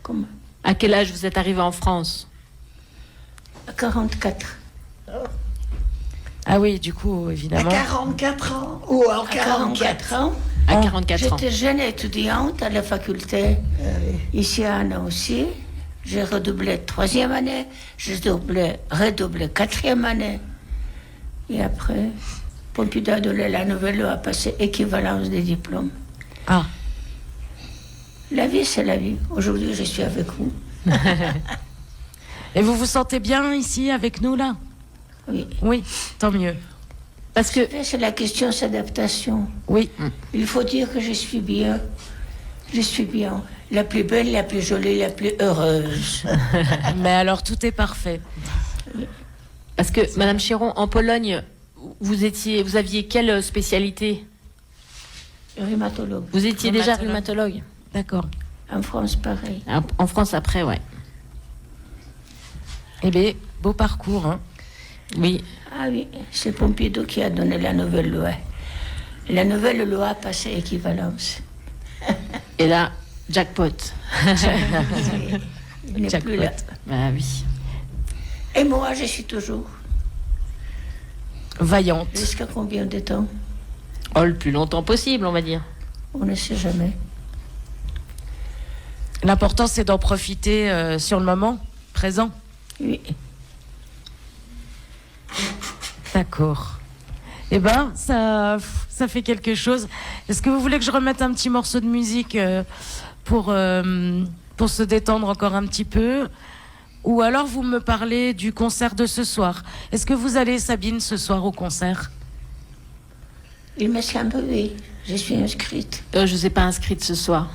Comment? À quel âge vous êtes arrivée en France? À 44. Ah oui, du coup, À évidemment. 44 ans ou en À 44 ans. À 44 ans. J'étais jeune étudiante à la faculté, ici à Nancy. J'ai redoublé 3e année, j'ai redoublé 4e année. Et après, Pompidou a donné la nouvelle loi passée équivalence des diplômes. Ah, La vie, c'est la vie. Aujourd'hui, je suis avec vous. et vous vous sentez bien ici avec nous, là? Oui. Oui, tant mieux. Parce que C'est la question d'adaptation. Oui, Il faut dire que je suis bien. Je suis bien. La plus belle, la plus jolie, la plus heureuse. mais alors tout est parfait. Parce que, Madame Chéron, en Pologne, vous aviez quelle spécialité? Rhumatologue. Vous étiez déjà Rhumatologue. rhumatologue? D'accord. En France, pareil. En France, après, ouais. Eh bien, beau parcours, hein. Oui. Ah oui, c'est Pompidou qui a donné la nouvelle loi. La nouvelle loi passée équivalence. Et là, jackpot. Il n'est plus là. Ah oui. Et moi, je suis toujours. Vaillante. Jusqu'à combien de temps? Oh, le plus longtemps possible, on va dire. On ne sait jamais. L'important, c'est d'en profiter sur le moment présent. Oui. D'accord. Eh ben, ça fait quelque chose. Est-ce que vous voulez que je remette un petit morceau de musique pour se détendre encore un petit peu? Ou alors vous me parlez du concert de ce soir. Est-ce que vous allez, Sabine, ce soir au concert? Il me semble, oui. Je suis inscrite. Je ne vous ai pas inscrite ce soir.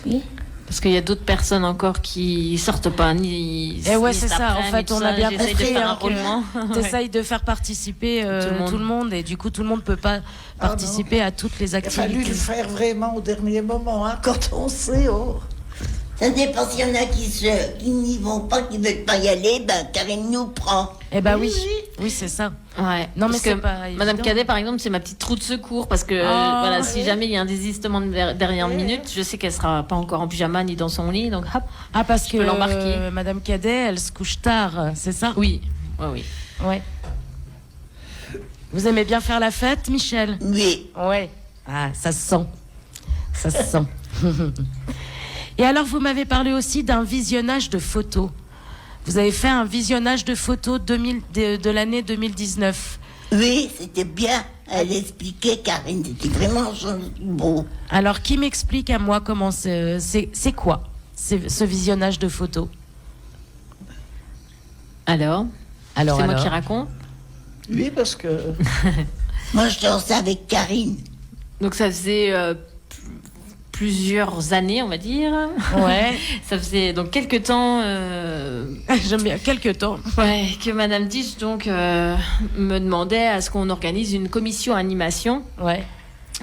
Oui. Parce qu'il y a d'autres personnes encore qui sortent pas, ni. Eh ouais, ni c'est cet ça. En après-midi, fait, tout on ça. a bien J'essaye de compris faire un hein, roulement. que t'essayes de faire participer tout le monde. Et du coup, tout le monde ne peut pas participer à toutes les Il a fallu activités. le faire vraiment au dernier moment, hein, quand on sait. Oh. Ça dépend s'il y en a qui n'y vont pas, qui ne veulent pas y aller, ben Karine nous prend. Eh ben oui, oui, c'est ça. Ouais. Non, mais parce c'est que pas évident. Madame Cadet, par exemple, c'est ma petite roue de secours parce que voilà, si jamais il y a un désistement de dernière minute, je sais qu'elle sera pas encore en pyjama ni dans son lit, donc hop. Ah, parce Je que peux l'embarquer. Madame Cadet, elle se couche tard, c'est ça? Oui, oui. Ouais. Vous aimez bien faire la fête, Michel? Oui. Ouais. Ah, ça se sent. Ça se sent. Et alors, vous m'avez parlé aussi d'un visionnage de photos. Vous avez fait un visionnage de photos de l'année 2019. Oui, c'était bien. Elle expliquait, Karine, c'était vraiment beau. Alors, qui m'explique à moi comment c'est quoi ce visionnage de photos? Alors, c'est moi qui raconte. Oui, parce que Moi, je dansais avec Karine. Donc ça faisait plusieurs années, on va dire. Ouais. Ça faisait donc quelques temps. J'aime bien, quelques temps. Ouais, que Madame Disch donc me demandait à ce qu'on organise une commission animation Ouais.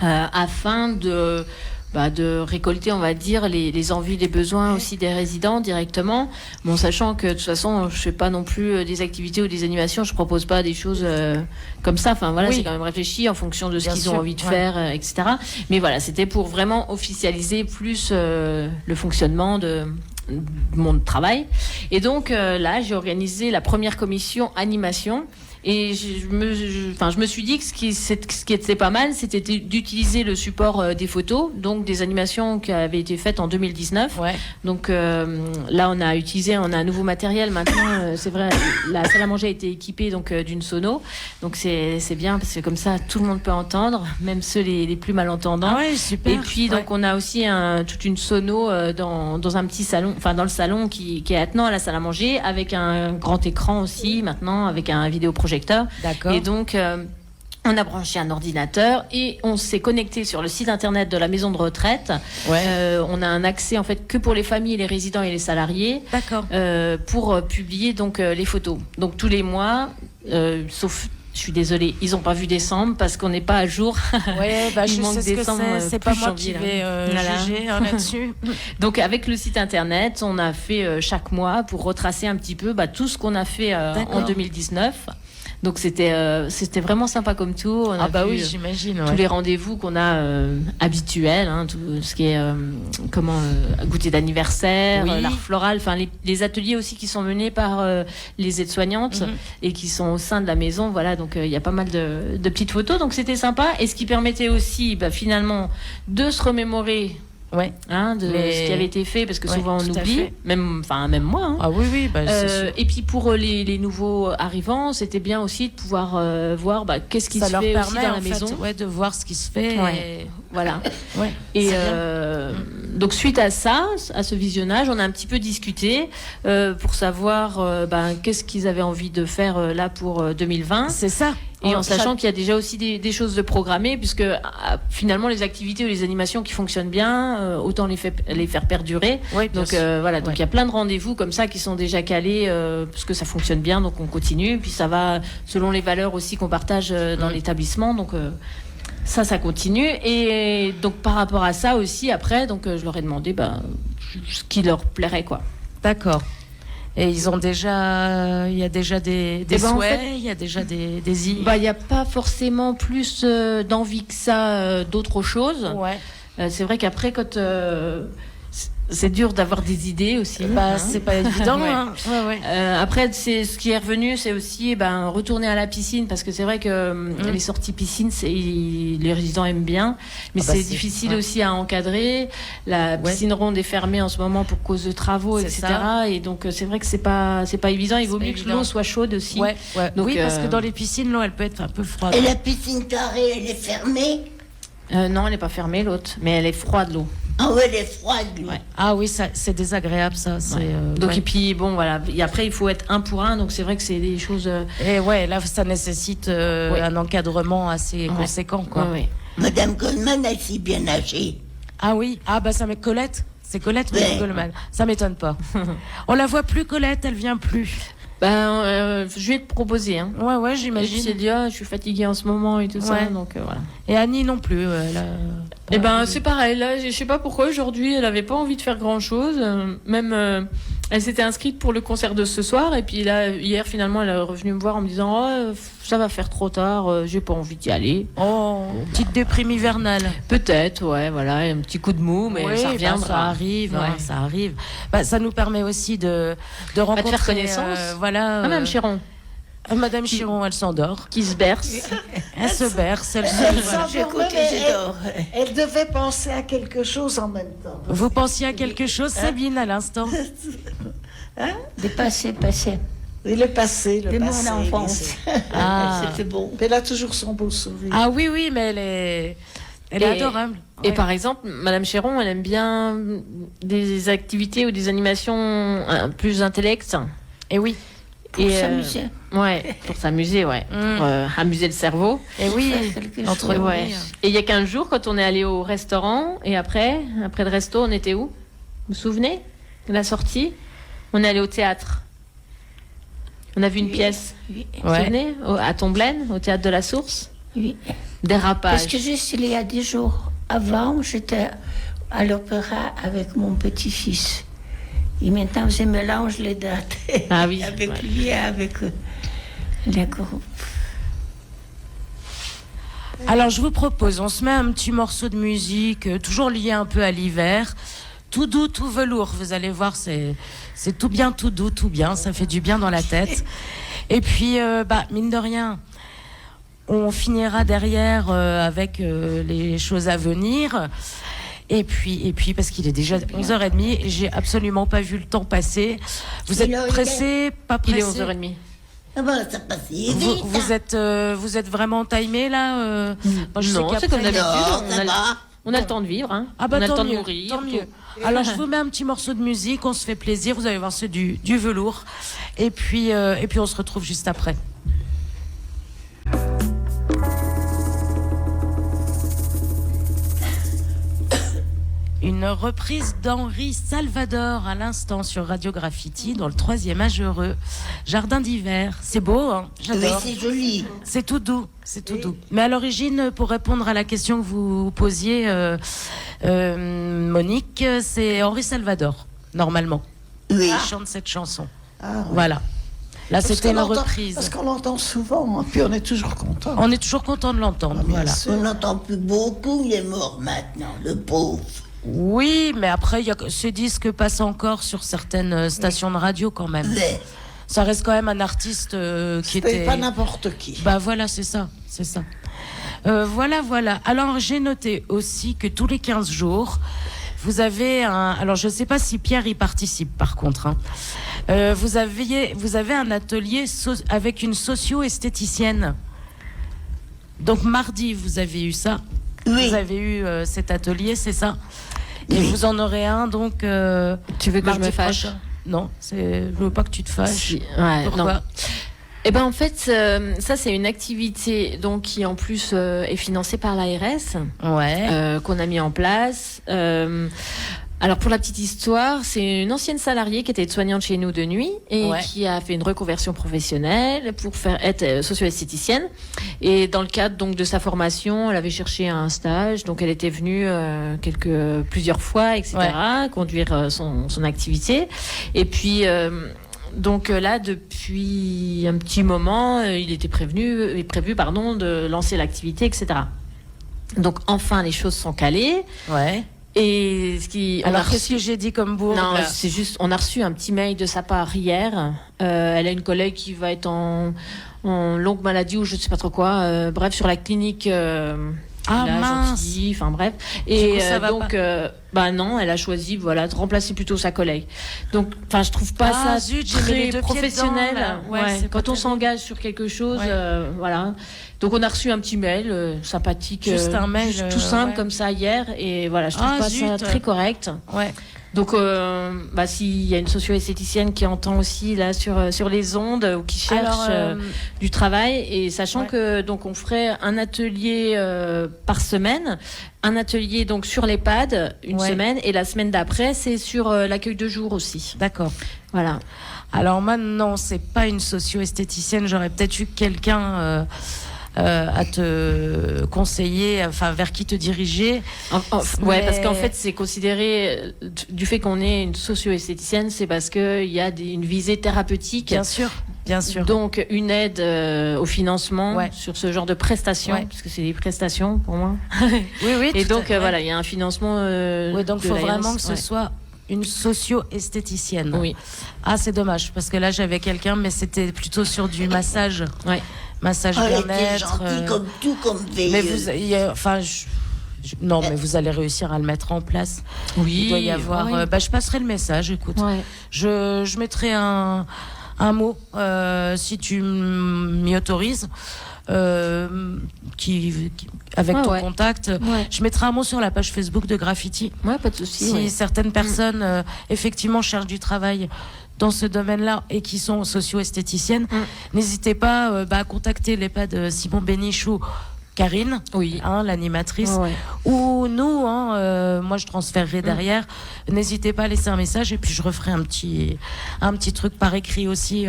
afin de récolter, on va dire, les envies, les besoins aussi des résidents directement. Bon, sachant que de toute façon, je fais pas non plus des activités ou des animations, je propose pas des choses comme ça. Enfin voilà, Oui. c'est quand même réfléchi en fonction de ce Bien qu'ils sûr, ont envie de ouais. faire, etc. Mais voilà, c'était pour vraiment officialiser plus le fonctionnement de mon travail. Et donc là, j'ai organisé la première commission animation. Et je me suis dit que ce qui était pas mal, c'était d'utiliser le support des photos, donc des animations qui avaient été faites en 2019. Ouais. Donc là, on a un nouveau matériel maintenant. C'est vrai, la salle à manger a été équipée donc d'une sono. Donc c'est bien parce que comme ça, tout le monde peut entendre, même ceux les plus malentendants. Ah ouais, super. Et puis donc on a aussi toute une sono dans un petit salon, enfin dans le salon qui est attenant à la salle à manger, avec un grand écran aussi maintenant, avec un vidéoprojecteur. D'accord. Et donc On a branché un ordinateur et on s'est connecté sur le site internet de la maison de retraite. On a un accès en fait que pour les familles, les résidents et les salariés. D'accord. Pour publier donc les photos. Donc tous les mois, sauf, je suis désolée, ils n'ont pas vu décembre parce qu'on n'est pas à jour. Ouais, bah, Il je manque sais ce que décembre, c'est pas plus moi janvier, qui vais juger là-dessus. Donc avec le site internet, on a fait chaque mois pour retracer un petit peu tout ce qu'on a fait en 2019. Donc c'était vraiment sympa comme tout. On a oui, vu, j'imagine. tous les rendez-vous qu'on a habituels, hein, tout ce qui est goûter d'anniversaire, Oui. l'art floral, enfin les ateliers aussi qui sont menés par les aides-soignantes et qui sont au sein de la maison. Voilà, donc il y a pas mal de petites photos, donc c'était sympa et ce qui permettait aussi finalement de se remémorer. Ouais. Ce qui avait été fait, parce que souvent on oublie, même moi. Hein. Ah oui, c'est sûr. Et puis pour les nouveaux arrivants, c'était bien aussi de pouvoir voir qu'est-ce qui se fait aussi dans la maison. De voir ce qui se fait. Ouais. Voilà. Ouais. Et donc suite à ça, à ce visionnage, on a un petit peu discuté pour savoir qu'est-ce qu'ils avaient envie de faire là pour 2020. C'est ça. Et en sachant qu'il y a déjà aussi des choses de programmer, puisque finalement les activités ou les animations qui fonctionnent bien, autant les faire perdurer. Oui, donc voilà, donc il y a plein de rendez-vous comme ça qui sont déjà calés, parce que ça fonctionne bien, donc on continue. Puis ça va selon les valeurs aussi qu'on partage dans l'établissement, donc ça continue. Et donc par rapport à ça aussi, après, donc je leur ai demandé ce qui leur plairait, quoi. D'accord. Et il y a déjà des souhaits, en fait, il y a déjà des désirs. Il n'y a pas forcément plus d'envie que ça d'autre chose. Ouais. C'est vrai qu'après, quand c'est dur d'avoir des idées aussi. C'est pas évident. Ouais. Hein. Ouais. Après, ce qui est revenu, c'est aussi retourner à la piscine, parce que c'est vrai que les sorties piscine, les résidents aiment bien, mais c'est difficile aussi à encadrer. La piscine ronde est fermée en ce moment pour cause de travaux, etc. Ça. Et donc c'est vrai que c'est pas évident. Il vaut mieux que l'eau soit chaude aussi. Ouais. Donc, oui, parce que dans les piscines, l'eau, elle peut être un peu froide. Et la piscine carrée, elle est fermée? Non, elle n'est pas fermée, l'autre, mais elle est froide, l'eau. Ah ouais, elle est froide, lui. Ouais. Ah oui, ça, c'est désagréable, ça. Donc, et puis, bon, voilà. Et après, il faut être 1 pour 1, donc c'est vrai que c'est des choses... Et là, ça nécessite un encadrement assez conséquent, quoi. Ouais. Madame Goldman, elle s'est bien nagée. Ah oui, ça met Colette. C'est Colette, Madame Goldman. Ça m'étonne pas. On la voit plus, Colette, elle vient plus. Je vais te proposer. Hein. Ouais, j'imagine. C'est dit, je suis fatiguée en ce moment et tout ça, donc voilà. Et Annie non plus. C'est pareil. Là, je sais pas pourquoi aujourd'hui, elle avait pas envie de faire grand chose. Même, elle s'était inscrite pour le concert de ce soir, et puis là, hier, finalement, elle est revenue me voir en me disant, ça va faire trop tard, j'ai pas envie d'y aller. Oh, petite déprime hivernale. Peut-être, voilà, un petit coup de mou, mais ça reviendra. Ça arrive, ça arrive. Ça nous permet aussi de rencontrer. De faire connaissance. Madame Chiron. Madame Chiron, elle s'endort. Qui se berce. Elle se berce. Elle devait penser à quelque chose en même temps. Vous pensiez à quelque chose, Sabine, à l'instant? Des passés. Et le passé. De mon enfance. C'était bon. Elle a toujours son beau sourire. Ah oui, mais elle est adorable. Et par exemple, Madame Chéron, elle aime bien des activités ou des animations plus intellects. Et oui. Pour s'amuser. Pour s'amuser, pour amuser le cerveau. Et oui, entre Et il y a 15 jours, quand on est allé au restaurant, et après le resto, on était où? Vous vous souvenez de la sortie? On est allé au théâtre. On a vu une pièce. Oui. Vous vous souvenez? À Tomblaine, au théâtre de la Source. Oui. Dérapage. Parce que juste il y a 10 jours avant, j'étais à l'opéra avec mon petit-fils. Et maintenant, je mélange les dates. Ah oui. Avec lui et avec les groupes. Alors, je vous propose, on se met un petit morceau de musique, toujours lié un peu à l'hiver. Tout doux, tout velours. Vous allez voir, c'est tout bien, tout doux, tout bien. Ça fait du bien dans la tête. Et puis, mine de rien, on finira derrière avec les choses à venir. Et puis, parce qu'il est déjà 11h30, et j'ai absolument pas vu le temps passer. Vous êtes pressé, pas pressé? Il est 11h30. Ah bon, ça passe vite. Vous êtes vraiment timé là Non, c'est comme d'habitude. On a le temps de vivre. Hein. Ah bah, on a le temps mieux, de mourir. Tant mieux. Alors, je vous mets un petit morceau de musique, on se fait plaisir. Vous allez voir, c'est du velours. Et puis, on se retrouve juste après. Une reprise d'Henri Salvador à l'instant sur Radio Graffiti dans le 3e âge heureux. Jardin d'hiver. C'est beau, hein? J'adore. Oui, c'est joli. C'est tout doux, c'est tout doux. Mais à l'origine, pour répondre à la question que vous posiez, Monique, c'est Henri Salvador, normalement. Oui. Qui chante cette chanson. Ah, oui. Voilà. Là, Parce c'était qu'on une l'entend- reprise. Parce qu'on l'entend souvent, puis on est toujours content. On est toujours content de l'entendre, Ah, bien voilà. sûr. On n'entend plus beaucoup, il est mort maintenant, le pauvre. Oui, mais après, il y a ce disque passe encore sur certaines stations de radio quand même. Mais, Ça reste quand même un artiste qui C'était était... pas n'importe qui. Bah voilà, c'est ça, c'est ça. Voilà. Alors, j'ai noté aussi que tous les 15 jours, vous avez un... Alors, je ne sais pas si Pierre y participe, par contre. Hein. Vous avez un atelier avec une socio-esthéticienne. Donc, mardi, vous avez eu ça. oui, Vous avez eu cet atelier, c'est ça. Et vous en aurez un, donc... Tu veux que je mardi me fâche? prochain. Non, je veux pas que tu te fâches. Si, ouais, Pourquoi? non. Eh ben en fait, ça c'est une activité donc qui en plus est financée par l'ARS, Ouais. qu'on a mis en place. Alors pour la petite histoire, c'est une ancienne salariée qui était soignante chez nous de nuit et Ouais. qui a fait une reconversion professionnelle pour être socio-esthéticienne. Et dans le cadre donc de sa formation, elle avait cherché un stage, donc elle était venue plusieurs fois, etc. Conduire son activité. Et puis donc là, depuis un petit moment, il était prévu de lancer l'activité, etc. Donc enfin, les choses sont calées. Ouais. Et Alors, qu'est-ce que j'ai dit comme bourre non, là c'est juste, on a reçu un petit mail de sa part hier. Elle a une collègue qui va être en longue maladie ou je ne sais pas trop quoi. Bref, sur la clinique. Ah, là, mince. Gentilly, enfin bref. Du Et coup, ça va donc, bah non, elle a choisi, voilà, de remplacer plutôt sa collègue. Donc, enfin, je trouve pas Ah, ça zut, j'ai mis les très deux pieds professionnel. dedans, là. Ouais, c'est pas Quand on terrible. s'engage sur quelque chose, Ouais. voilà. Donc, on a reçu un petit mail sympathique, Juste un mail, juste tout simple ouais. comme ça hier, et voilà, je trouve Ah, pas zut. ça très correct. Ouais. Donc, bah, s'il y a une socio-esthéticienne qui entend aussi là sur les ondes ou qui cherche Alors, du travail, et sachant ouais. que donc on ferait un atelier par semaine, un atelier donc sur l'EHPAD une Ouais. semaine, et la semaine d'après c'est sur l'accueil de jour aussi. D'accord. Voilà. Alors maintenant, c'est pas une socio-esthéticienne. J'aurais peut-être eu quelqu'un à te conseiller, enfin vers qui te diriger. Ouais, Mais- parce qu'en fait c'est considéré du fait qu'on est une socio-esthéticienne, c'est parce que il y a une visée thérapeutique. Bien sûr, bien sûr. Donc une aide au financement Ouais. sur ce genre de prestations, Ouais. parce que c'est des prestations pour moi. oui, oui. Et tout à donc fait. voilà, il y a un financement. Ouais, donc de faut l'ARS. vraiment que ce Ouais. soit une socio-esthéticienne. Oui. Ah, c'est dommage parce que là j'avais quelqu'un, mais c'était plutôt sur du massage, Ouais. massage elle était bien-être. gentille comme tout, comme Mais veilleuse. enfin, non, mais vous allez réussir à le mettre en place. Oui. Il doit y avoir. ouais. Bah, je passerai le message. Écoute, Ouais. je mettrai un mot si tu m'y autorises. Avec Ah ton ouais. contact, Ouais. je mettrai un mot sur la page Facebook de Graffiti. Ouais, pas de souci. Si ouais. certaines personnes effectivement cherchent du travail dans ce domaine-là et qui sont socio-esthéticiennes, n'hésitez pas à contacter l'EHPAD Simon Bénichou, Karine, Oui. l'animatrice, Ouais. ou nous, moi je transférerai derrière. N'hésitez pas à laisser un message et puis je referai un petit truc par écrit aussi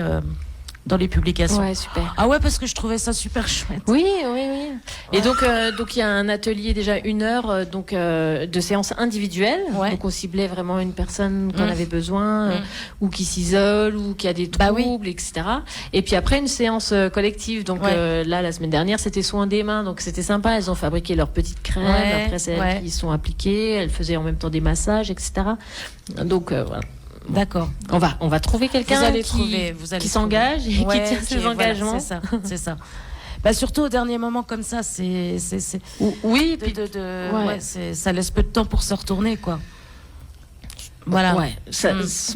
dans les publications. Ouais, super. Ah ouais, parce que je trouvais ça super chouette. Oui. Et donc il y a un atelier déjà 1 heure de séance individuelle. Ouais. Donc on ciblait vraiment une personne qu'on avait besoin, Mm. ou qui s'isole, ou qui a des Bah oui. troubles, etc. Et puis après une séance collective. Donc Ouais. là, la semaine dernière, c'était soins des mains. Donc c'était sympa. Elles ont fabriqué leurs petites crèmes. Ouais, Après, c'est elles ouais. qui y sont appliquées. Elles faisaient en même temps des massages, etc. Donc voilà. D'accord. On va trouver quelqu'un Vous allez qui trouver. qui s'engage et Ouais, qui tient ses voilà, engagements. c'est ça. Bah, surtout au dernier moment comme ça, c'est Oui, de- puis de- ouais. ouais, ça laisse peu de temps pour se retourner, quoi. Voilà. Ouais,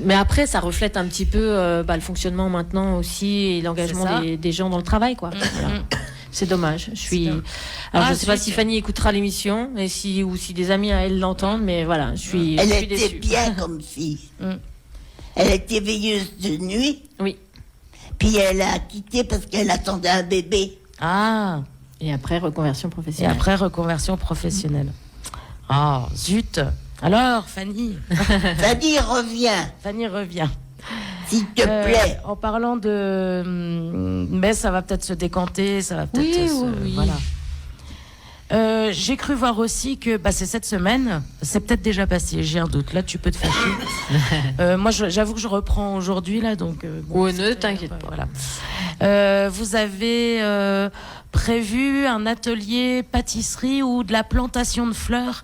mais après, ça reflète un petit peu le fonctionnement maintenant aussi et C'est ça. l'engagement des gens dans le travail, quoi. Voilà. C'est dommage. Alors, Ah, je sais pas zut. si Fanny écoutera l'émission ou si des amis à elle l'entendent, mais voilà, je suis Elle je suis était déçue. bien comme fille. Mm. Elle était veilleuse de nuit, Oui. puis elle a quitté parce qu'elle attendait un bébé. Ah, Et après, reconversion et professionnelle. après reconversion professionnelle. Ah, zut. Alors, Fanny, Fanny, reviens, Fanny revient. s'il te plaît. En parlant de... Mais ça va peut-être se décanter, ça va peut-être... Oui. Voilà. J'ai cru voir aussi que c'est cette semaine, c'est peut-être déjà passé, j'ai un doute. Là, tu peux te fâcher. Moi, j'avoue que je reprends aujourd'hui, là, donc... Ouais, ne t'inquiète pas. Voilà. Vous avez prévu un atelier pâtisserie ou de la plantation de fleurs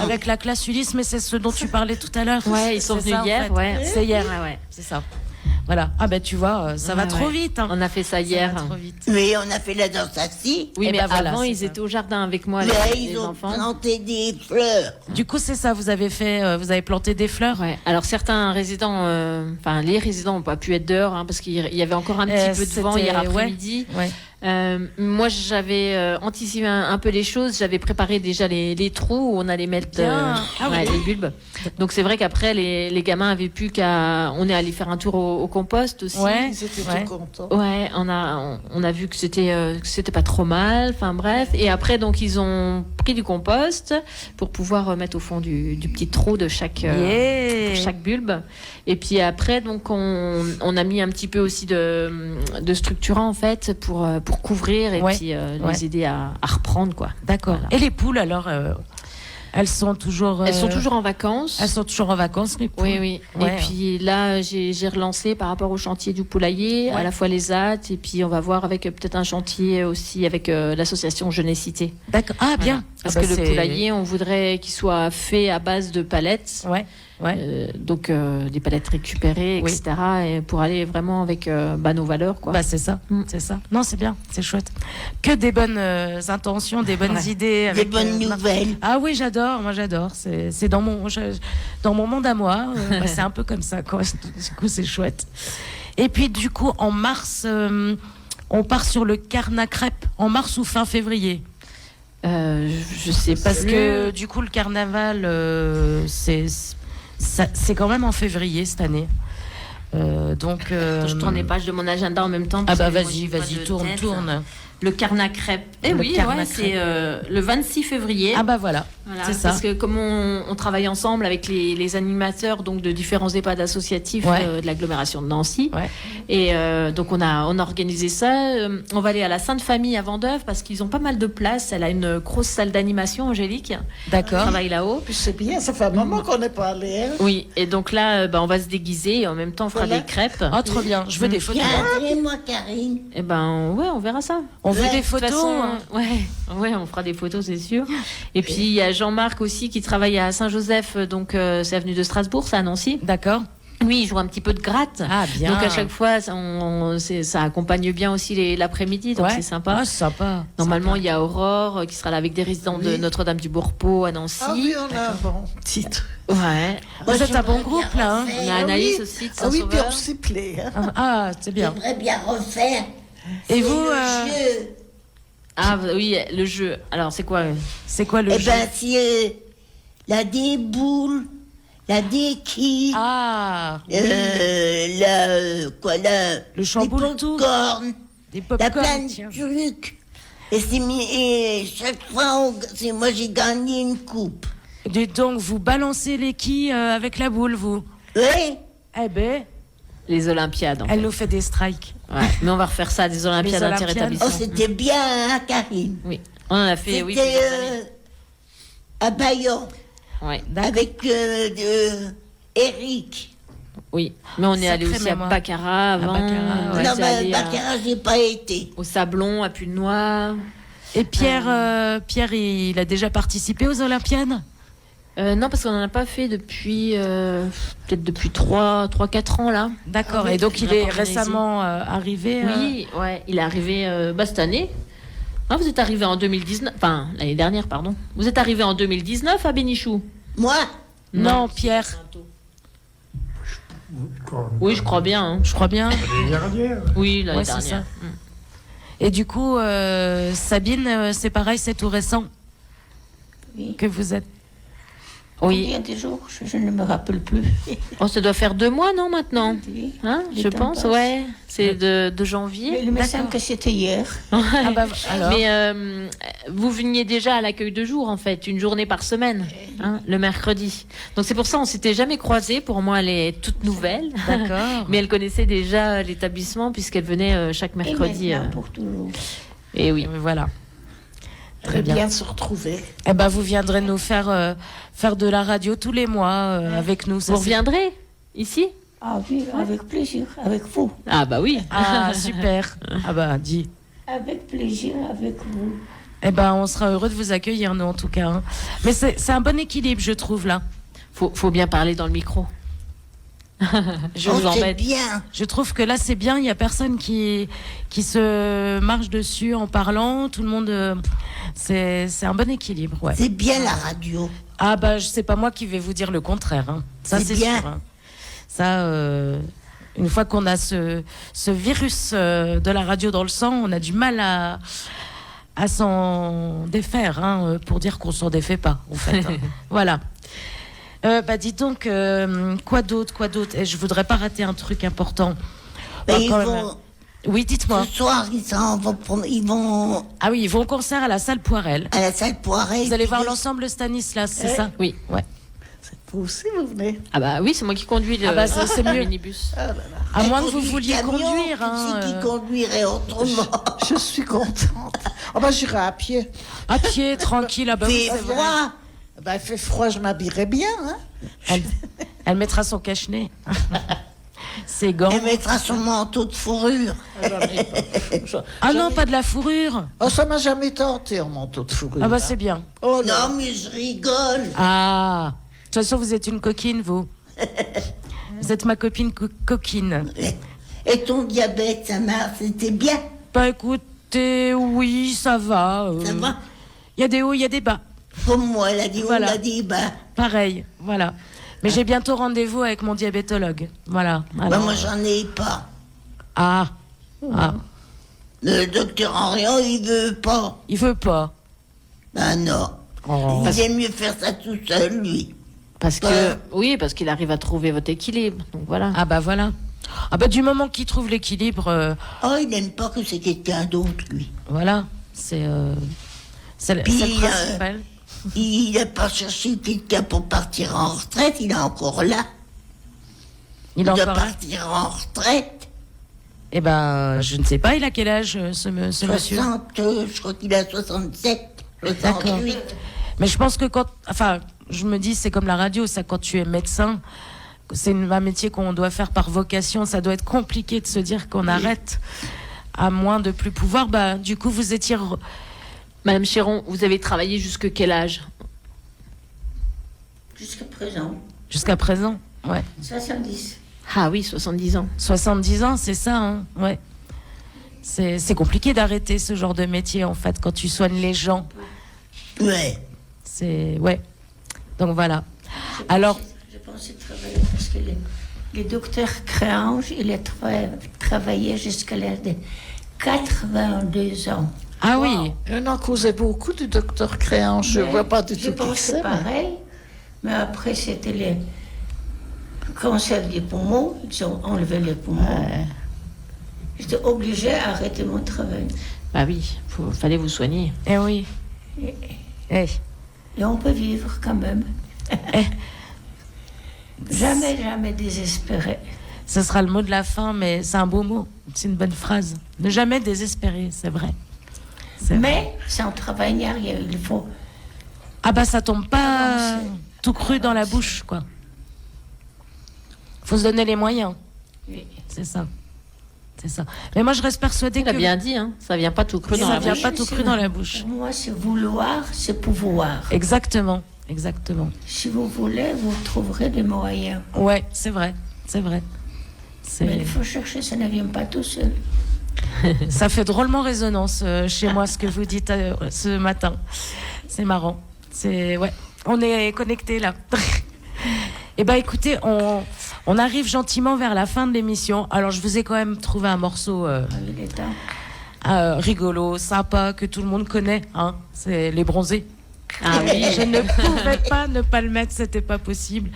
avec la classe Ulysse, mais c'est ce dont tu parlais tout à l'heure. Ouais, ils sont C'est venus ça, en hier. fait. Ouais. C'est hier, Ouais. c'est ça. Voilà. Ah ben tu vois, ça va trop vite. Hein. On a fait ça Ça hier. va trop vite. Mais on a fait la danse assis. Oui, Eh mais ben voilà, avant, c'est ils ça. étaient au jardin avec moi, Mais les ils ont enfants. planté des fleurs. Du coup, c'est ça, vous avez planté des fleurs. Ouais. Alors certains résidents, les résidents n'ont pas pu être dehors parce qu'il y avait encore un petit peu de vent c'était- hier après-midi. Ouais. Moi, j'avais anticipé un peu les choses. J'avais préparé déjà les trous où on allait mettre Bien. Ah oui. les bulbes. Donc c'est vrai qu'après, les gamins avaient plus qu'à. On est allé faire un tour au compost aussi. Ouais. Ils étaient Ouais. tout contents. Ouais, on a vu que c'était pas trop mal. Enfin bref. Et après, donc ils ont pris du compost pour pouvoir mettre au fond du petit trou de chaque bulbe. Et puis après, donc on a mis un petit peu aussi de structurant en fait pour couvrir et puis les aider à reprendre quoi. D'accord. Voilà. Et les poules alors elles sont toujours. Elles sont toujours en vacances. Elles sont toujours en vacances les poules. Oui. Ouais. Et puis là, j'ai relancé par rapport au chantier du poulailler, à la fois les AT, et puis on va voir avec peut-être un chantier aussi avec l'association Jeunesse Cité. D'accord. Ah bien. Voilà. Parce Ah, que c'est- le poulailler, on voudrait qu'il soit fait à base de palettes. Ouais. Ouais. Donc des palettes récupérées, Oui. etc. Et pour aller vraiment avec nos valeurs, quoi. C'est ça, Mm. c'est ça. Non, c'est bien, c'est chouette. Que des bonnes intentions, des bonnes idées. Des avec, bonnes nouvelles. Ah oui, j'adore, moi j'adore. C'est dans mon monde à moi. C'est un peu comme ça, quoi. Du coup, c'est chouette. Et puis, du coup, en mars, on part sur le Carnat Crêpe. En mars ou fin février. Je sais pas Parce que du coup, le carnaval, c'est quand même en février cette année. Donc. Je tourne les pages de mon agenda en même temps. Ah parce bah que moi, vas-y, j'ai pas vas-y, de tourne, tête. tourne. Le Carnat Crêpe. Eh Le oui, Carnat c'est le 26 février. Ah bah voilà, Voilà, c'est ça. parce que comme on travaille ensemble avec les animateurs donc de différents EHPAD associatifs Ouais. de l'agglomération de Nancy, Ouais. et donc on a organisé ça. On va aller à la Sainte Famille à Vendœuvre parce qu'ils ont pas mal de place. Elle a une grosse salle d'animation, Angélique. Elle D'accord. travaille là-haut. Puis c'est bien, ça fait un moment qu'on n'est pas allé. Hein. Oui, et donc là, on va se déguiser et en même temps on fera Voilà. des crêpes. Oh, trop bien. Je veux des photos. Regardez-moi, Karine. Et ouais, on verra ça. On veut Ouais, des De toute photos. façon, hein. ouais, on fera des photos, c'est sûr. Et puis il y a Jean-Marc aussi qui travaille à Saint-Joseph, donc c'est avenue de Strasbourg, c'est à Nancy. D'accord. Oui, il joue un petit peu de gratte. Ah bien. Donc à chaque fois, ça accompagne bien aussi l'après-midi, donc Ouais. c'est sympa. Ah, c'est sympa. Normalement, Sympa. il y a Aurore qui sera là avec des résidents de Oui. Notre-Dame-du-Bourpeau à Nancy. Ah oui, on a un bon titre. Ouais. Vous êtes un bon j'aimerais groupe bien là. Hein. refaire. On a Ah Anaïs oui. aussi de Ah oui, puis Saint-Sauveur. on s'y plaît. Hein. Ah, c'est bien. J'aimerais bien refaire. Et C'est vous, le jeu. Ah oui, le jeu. Alors c'est quoi c'est quoi le Eh jeu? ben, c'est la déboules, la déquille, Ah, le chamboule les tout. popcorn, Des la pop-corn. plein tiens. de trucs. Et chaque fois, c'est moi j'ai gagné une coupe. Dites donc, vous balancez les quilles avec la boule, vous. Oui, Eh ben, Les Olympiades. En fait. elle nous fait des strikes. Ouais. Mais on va refaire ça, des Olympiades Les Olympiades. oh, interétablissements. c'était bien, hein, Karine. Oui, on en a fait, C'était oui. plusieurs années. à Bayonne, Ouais. avec Eric. Oui, mais on est allé Sacrée aussi mémoire. à Baccarat avant. Baccarat, on ouais. est Non, mais allé Baccarat, j'ai pas été. au Sablon, à Puy-de-Noix. Et Pierre, Pierre, il a déjà participé aux Olympiades? Non, parce qu'on n'en a pas fait depuis peut-être depuis 3-4 ans là. D'accord. Ah oui, Et donc, il on a est organisé. récemment arrivé. Oui, ouais, il est arrivé cette année. Ah, vous êtes arrivé en 2019, enfin l'année dernière, pardon. Vous êtes arrivé en 2019 à Bénichou? Moi, Non, Pierre, Oui, je crois bien. Hein. je crois bien. L'année dernière. Oui, l'année Ouais, c'est dernière. ça. Et du coup, Sabine, c'est pareil, c'est tout récent Oui. que vous êtes. Oui. Combien de jours? Je ne me rappelle plus. Oh, ça doit faire 2 mois, non, maintenant? Oui. Hein, Le je temps pense, passe. ouais. C'est de Mais janvier. il me semble que c'était hier. Ah bah, alors. Mais vous veniez déjà à l'accueil de jour, en fait, une journée par semaine, hein, le mercredi. Donc c'est pour ça on s'était jamais croisés. Pour moi, elle est toute nouvelle. D'accord. Mais elle connaissait déjà l'établissement puisqu'elle venait chaque Et mercredi. maintenant, pour toujours. Et oui. Voilà. Très bien de se retrouver. Eh ben, vous viendrez nous faire de la radio tous les mois avec nous. Ça, Vous c'est- reviendrez ici? Ah oui, avec plaisir, avec vous. Ah bah oui. Ah, super. Ah bah, dis. Avec plaisir, avec vous. Eh ben, on sera heureux de vous accueillir, nous, en tout cas. Hein. Mais c'est un bon équilibre, je trouve, là. Faut bien parler dans le micro. Je vous c'est embête. bien. Je trouve que là, c'est bien. Il n'y a personne qui se marche dessus en parlant. Tout le monde... c'est un bon équilibre, ouais. C'est bien la radio. Ah bah, c'est pas moi qui vais vous dire le contraire. Hein. Ça, C'est c'est bien. sûr. Hein. Ça, une fois qu'on a ce virus de la radio dans le sang, on a du mal à s'en défaire, hein, pour dire qu'on s'en défait pas, en fait. Hein. Voilà. Bah, dis donc, quoi d'autre? Et je voudrais pas rater un truc important. Ben, Bah, ils quand même. vont, Oui, dites-moi. ce soir, ils vont Ah oui, ils vont au concert à la salle Poirel. à la salle Poiret. Vous allez voir l'ensemble Stanislas, c'est ça? Oui. Ouais. Vous aussi, vous venez. Ah bah oui, c'est moi qui conduis le, Ah bah, c'est le mieux. minibus. À moins que vous conduit le vouliez camion, conduire. Hein, qui conduirait autrement. Je suis contente. Oh bah, j'irai à pied. À pied, tranquille. Ah bah oui, C'est c'est vrai. froid. Bah, il fait froid, je m'habillerai bien. Hein. Elle mettra son cache-nez. Ses gants. Elle mettra son manteau de fourrure. Ah non, pas de la fourrure. Oh, ça m'a jamais tenté en manteau de fourrure. Ah bah hein. c'est bien. Oh là. Non, mais je rigole. Ah. De toute façon, vous êtes une coquine, vous. Vous êtes ma copine coquine. Et ton diabète, ça marche, c'était bien. Bah écoutez, oui, ça va. Ça va. Il y a des hauts, il y a des bas. Comme moi, elle a dit, Voilà. on a dit, bah, Pareil, voilà. Mais j'ai bientôt rendez-vous avec mon diabétologue. Voilà. bah, Alors, moi, j'en ai pas. Ah. Ah. Le docteur Henriot, il veut pas. Il veut pas. Ben non. Oh. Il aime mieux faire ça tout seul, lui. Parce que oui, parce qu'il arrive à trouver votre équilibre. Donc voilà. Ah bah voilà. Ah bah du moment qu'il trouve l'équilibre, Oh, il n'aime pas que c'est quelqu'un d'autre, lui. voilà. C'est le Puis, principal. Il n'a pas cherché quelqu'un pour partir en retraite, il est encore là. Il est doit encore là. partir en retraite. Eh ben, je ne sais pas, il a quel âge, ce monsieur 60, je crois qu'il a 67, D'accord. 68. Mais je pense que enfin, je me dis, c'est comme la radio, ça, quand tu es médecin, c'est un métier qu'on doit faire par vocation, ça doit être compliqué de se dire qu'on arrête à moins de plus pouvoir. Bah, du coup, vous étiez... Madame Chéron, vous avez travaillé jusque quel âge? Jusqu'à présent, Jusqu'à présent, ouais. 70. Ah oui, 70 ans. 70 ans, c'est ça, hein, ouais. C'est compliqué d'arrêter ce genre de métier, en fait, quand tu soignes les gens. Ouais. Ouais. Donc voilà. Alors, Je pensais travailler parce que le docteur Créange, il a travaillé jusqu'à l'âge de 82 ans. ah oui, On en causait beaucoup du docteur Créant. Je Mais vois pas du je tout qui pensais c'est. mais- pareil, mais après c'était le cancer des poumons, ils ont enlevé les poumons. J'étais obligée d'arrêter mon travail. Bah oui, fallait vous soigner. eh oui. Eh. Et on peut vivre quand même. Jamais désespéré. Ce sera le mot de la fin, mais c'est un beau mot. C'est une bonne phrase. Ne jamais désespérer, c'est vrai. C'est vrai. Mais sans travail, il n'y a rien. Il faut. Ah bah ça tombe pas Avancer. tout cru dans la bouche, quoi. Faut se donner les moyens. Oui. C'est ça. C'est ça. Mais moi, je reste persuadée Elle a que bien dit, hein. Ça vient pas tout cru dans ça la vient bouche. pas tout cru dans la bouche. Pour moi, c'est vouloir, c'est pouvoir. Exactement. Exactement. Si vous voulez, vous trouverez des moyens. Ouais, c'est vrai. C'est vrai. Mais il faut chercher, ça ne vient pas tout seul. Ça fait drôlement résonance chez moi ce que vous dites ce matin. C'est marrant. Ouais, on est connectés là. Eh ben écoutez, on arrive gentiment vers la fin de l'émission. Alors je vous ai quand même trouvé un morceau Il est temps. rigolo, sympa, que tout le monde connaît. Hein. C'est Les Bronzés. Ah oui. Je ne pouvais pas ne pas le mettre, c'était pas possible.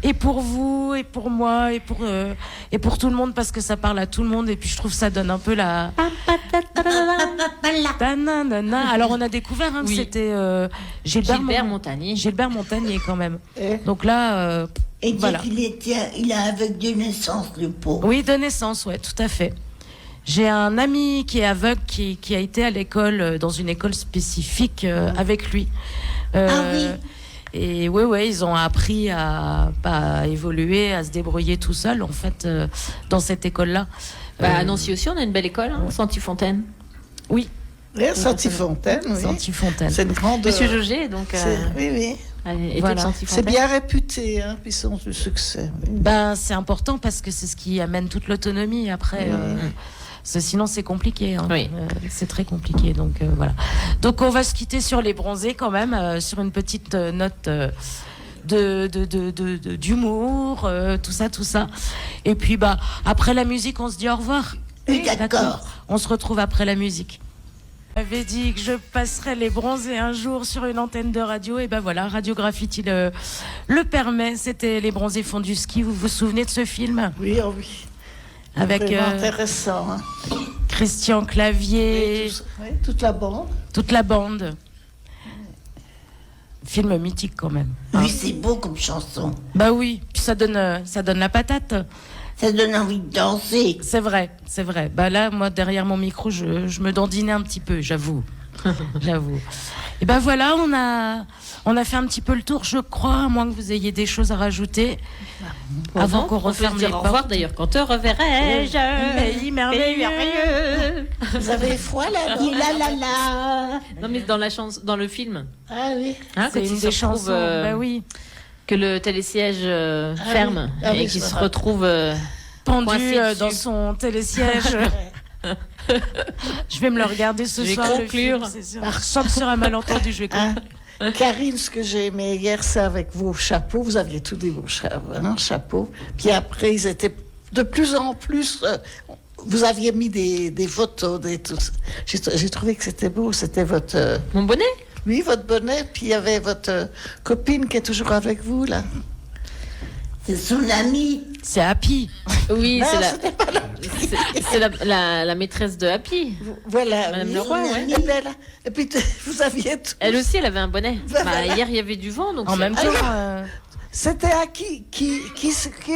Et pour vous, et pour moi, et pour tout le monde, parce que ça parle à tout le monde. Et puis je trouve que ça donne un peu la. Ta-na-na-na. Alors on a découvert que Oui. c'était Gilbert Montagnier. Gilbert Montagnier quand même. Eh. Donc là, Et dire voilà. il a aveugle de naissance, le pauvre. Oui, de naissance, ouais, tout à fait. J'ai un ami qui est aveugle qui a été à l'école, dans une école spécifique avec lui. Ah oui. Et ouais, ils ont appris à évoluer, à se débrouiller tout seul, en fait, dans cette école-là. À Nancy aussi, on a une belle école, Santi-Fontaine. Oui, Santi-Fontaine, oui. Santi-Fontaine. C'est une grande. Monsieur Jauget, donc, Oui, oui. était Voilà. de C'est Santi-Fontaine. bien réputé, hein, puis ils ont du succès. Oui. Ben, c'est important parce que c'est ce qui amène toute l'autonomie après. Parce que sinon, c'est compliqué. Hein. Oui. C'est très compliqué. Donc, voilà. Donc, on va se quitter sur les bronzés quand même, sur une petite note d'humour, tout ça. Et puis, après la musique, on se dit au revoir. Oui, d'accord. On se retrouve après la musique. J'avais dit que je passerais les bronzés un jour sur une antenne de radio. Et ben voilà, Radio Graffiti le permet. C'était Les Bronzés font du ski. Vous vous souvenez de ce film? Oui, oh oui. Avec Vraiment intéressant. Hein. Christian Clavier, Oui, toute la bande. toute la bande. Film mythique quand même. Oui, c'est beau comme chanson. Bah oui, puis ça donne la patate. Ça donne envie de danser. C'est vrai. Bah là, moi, derrière mon micro, je me dandinais un petit peu, j'avoue. Et ben voilà, on a fait un petit peu le tour, je crois, à moins que vous ayez des choses à rajouter. Avant qu'on on peut se referme les dire au revoir portes. d'ailleurs. Quand te reverrai-je? Pays merveilleux. Vous avez foi là Dis la la la. Non, mais dans le film, Ah oui. hein, C'est quand une il des se retrouve, chansons. Bah oui. que le télésiège ferme oui. Ah et oui, qu'il c'est se vrai. retrouve Pendu coincé dans dessus. son télésiège. Je vais me le regarder ce Je vais soir. le conclure. film, c'est sûr. Sauf sur un malentendu, je vais conclure. Hein, Karine, ce que j'ai aimé hier, c'est avec vos chapeaux. Vous aviez tous des beaux chapeaux. Puis après, ils étaient de plus en plus. Vous aviez mis des photos, tout. J'ai trouvé que c'était beau. C'était votre. Mon bonnet. Oui, votre bonnet. Puis il y avait votre copine qui est toujours avec vous, là. C'est son ami. C'est Happy. Oui, Non, c'est c'était pas là. la maîtresse de Happy. Voilà. Madame oui. Leroy, ouais. Et, ben là, et puis vous aviez tout. Elle aussi, elle avait un bonnet. Voilà. Hier, il y avait du vent, donc En c'est- même temps. C'était à qui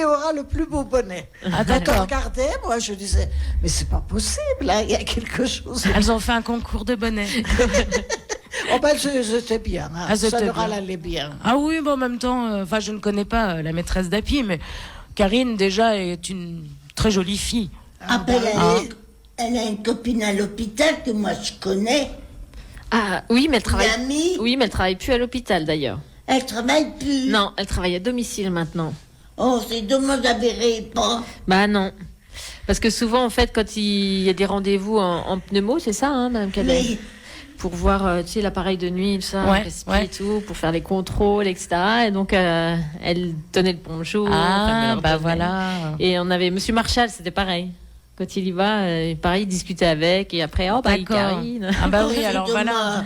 aura le plus beau bonnet. Ah, Quand on d'accord. regardait, moi je disais, mais c'est pas possible, là, il y a quelque chose. Elles ont fait un concours de bonnets. Oh ben j'étais bien, hein. Ah, Ça c'était leur bien. allait bien. Ah oui, bon, en même temps, je ne connais pas la maîtresse d'Happy, mais Karine, déjà, est une très jolie fille. Après, Ah. elle a une copine à l'hôpital que moi je connais. Ah oui, mais elle travaille. Une amie. Oui, mais elle travaille plus à l'hôpital d'ailleurs. Elle travaille plus. Non, elle travaille à domicile maintenant. Oh, c'est dommage, la verrai pas. Bah non. Parce que souvent, en fait, quand il y a des rendez-vous en pneumo, c'est ça, hein, Madame Cadet, Oui. pour voir, tu sais, l'appareil de nuit, tout ça, Ouais, respi ouais. et tout, pour faire les contrôles, etc. Et donc, elle donnait le bonjour. elle me Ah, le bah redonnait. voilà. Et on avait Monsieur Marshall, c'était pareil. Quand il y va, pareil, il discutait avec, et après, oh, bah, il D'accord. Karine. Ah bah Oh, oui, c'est alors dommage. voilà.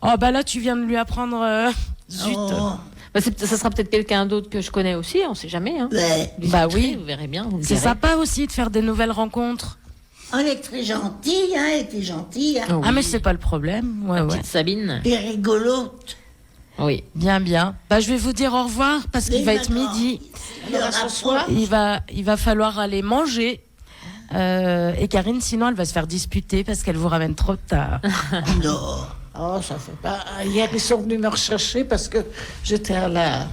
Oh bah là, tu viens de lui apprendre... Zut. Oh, Bah, ça sera peut-être quelqu'un d'autre que je connais aussi, on sait jamais. Hein. ouais. Bah oui. Vous verrez bien. Vous me C'est direz. sympa aussi de faire des nouvelles rencontres. Oh, elle est très gentille, hein, elle était gentille. Hein. Oh, Ah oui. mais c'est pas le problème. Ouais, ouais. Petite Sabine. Et rigolote. Oui. Bien, bien. Bah je vais vous dire au revoir parce qu'il Mais va être maintenant, midi. alors, ce soir, Il va falloir aller manger. Et Karine, sinon, elle va se faire disputer parce qu'elle vous ramène trop tard. Non. Oh, ça fait pas. Hier, ils sont venus me rechercher parce que j'étais à la.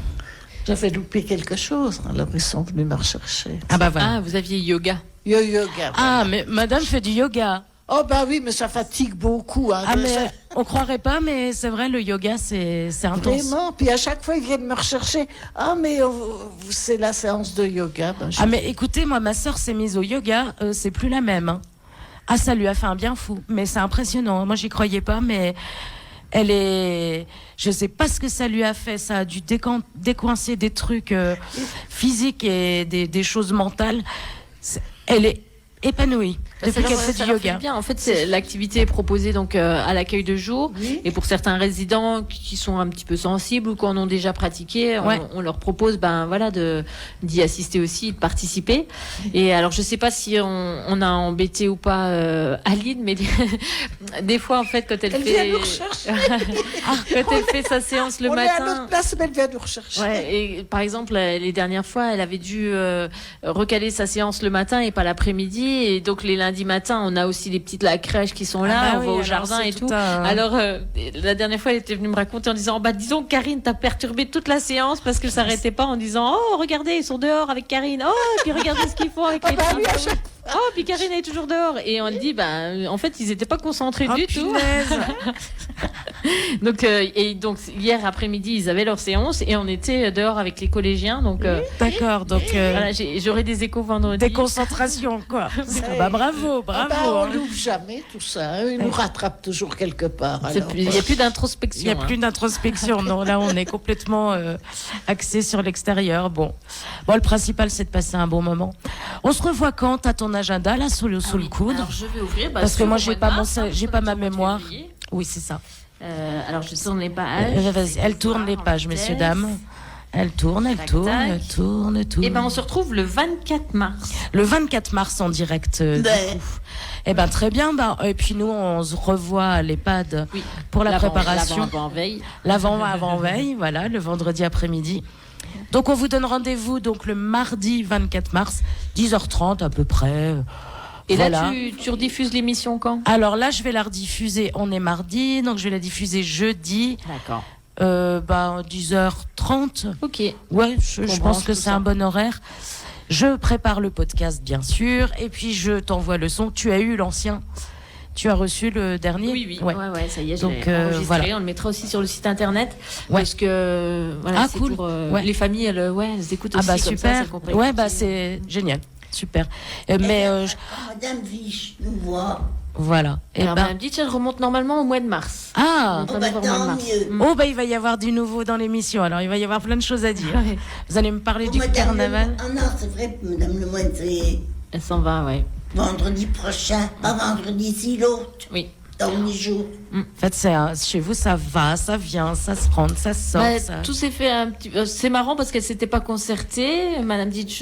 J'avais loupé quelque chose, alors ils sont venus me rechercher. Ah bah voilà. Ah, vous aviez yoga. Yoga. Ah, mais madame fait du yoga. Oh, bah oui, mais ça fatigue beaucoup. Hein, Ah, de mais faire- on croirait pas, mais c'est vrai, le yoga, c'est intense. Vraiment. Puis à chaque fois, ils viennent me rechercher. Ah, mais c'est la séance de yoga. Ben, je- Ah, mais écoutez, moi, ma sœur s'est mise au yoga, c'est plus la même. Hein. Ah, ça lui a fait un bien fou. Mais c'est impressionnant. Moi, j'y croyais pas, mais elle est. Je sais pas ce que ça lui a fait. Ça a dû décoincer des trucs physiques et des choses mentales. Elle est épanouie. depuis qu'elle fait du yoga. Bien. En fait, l'activité est proposée donc à l'accueil de jour. Oui. Et pour certains résidents qui sont un petit peu sensibles ou qui en ont déjà pratiqué, Ouais. on leur propose d'y assister aussi, de participer. Et alors, je sais pas si on a embêté ou pas Aline, mais des fois, en fait, quand elle Elle vient fait nous rechercher. quand elle fait sa séance le On est à matin. notre place, mais elle vient nous rechercher. Ouais, et par exemple, les dernières fois, elle avait dû recaler sa séance le matin et pas l'après-midi. Et donc, les lundis matins, on a aussi les petites la crèche qui sont là, Ah bah on oui, va au alors jardin c'est et tout tout. un- Alors, la dernière fois, elle était venue me raconter en disant, disons, Karine, t'as perturbé toute la séance parce que ça s'arrêtait pas en disant, oh, regardez, ils sont dehors avec Karine. Oh, et puis regardez ce qu'ils font avec les oui, à filles. Oh, puis Karine elle est toujours dehors. Et on dit, en fait, ils étaient pas concentrés Oh, du tout. punaise. Donc, hier après-midi, ils avaient leur séance et on était dehors avec les collégiens. Donc, D'accord, donc voilà, j'aurai des échos vendredi. déconcentration, quoi. Bravo, Ah bravo. bah, on hein. l'ouvre jamais, tout ça. Hein. Il nous rattrape toujours quelque part. alors. Il n'y a plus Il d'introspection. n'y a plus d'introspection. Non, là, on est complètement axé sur l'extérieur. Bon, le principal, c'est de passer un bon moment. On se revoit quand? T'as ton agenda là sous le coude? Alors, je vais ouvrir. Parce que sur moi, le j'ai mois de pas mars, j'ai sur pas le ma mois de mémoire. février. Oui, c'est ça. Alors, je tourne les pages. Vas-y, elle tourne les pages, messieurs, dames. Elle tourne, elle Tac, tourne, tac. elle tourne, elle tourne. Et on se retrouve le 24 mars. Le 24 mars en direct. Du Ben. coup. Eh ben très bien. Et puis nous, on se revoit à l'EHPAD Oui. pour la préparation. L'avant-veille. L'avant-veille, voilà, le vendredi après-midi. Donc on vous donne rendez-vous donc le mardi 24 mars, 10h30 à peu près. Et Voilà. là, tu rediffuses l'émission quand? Alors là, je vais la rediffuser. On est mardi, donc je vais la diffuser jeudi, D'accord. 10h30. Ok. Ouais, je On pense branche que tout c'est ça. un bon horaire. Je prépare le podcast, bien sûr, et puis je t'envoie le son. Tu as eu l'ancien? Tu as reçu le dernier? Oui. Ouais. Ouais, ça y est, je Donc, l'ai enregistré. voilà. On le mettra aussi sur le site internet. Ouais. Parce que, voilà, Ah, c'est cool. pour Ouais. les familles, elles écoutent Ah aussi. bah comme ça, super. ça comprend Ouais, écouter. c'est génial. Super. Mais Quand Madame Vich nous voit, voilà. Et Alors, ben Madame Ditch, elle remonte normalement au mois de mars. ah. oh bah tant mieux. Oh bah il va y avoir du nouveau dans l'émission. Alors il va y avoir plein de choses à dire. Ouais. Vous allez me parler Oh, du Madame carnaval. Ah non, c'est vrai, Madame Lemoine, c'est Elle s'en va, ouais. vendredi prochain, pas vendredi, si l'autre, Oui. dans 8 jours. En fait, chez vous, ça va, ça vient, ça se prend, ça sort. Ça... Tout s'est fait un petit c'est marrant parce qu'elle s'était pas concertée. Madame Ditch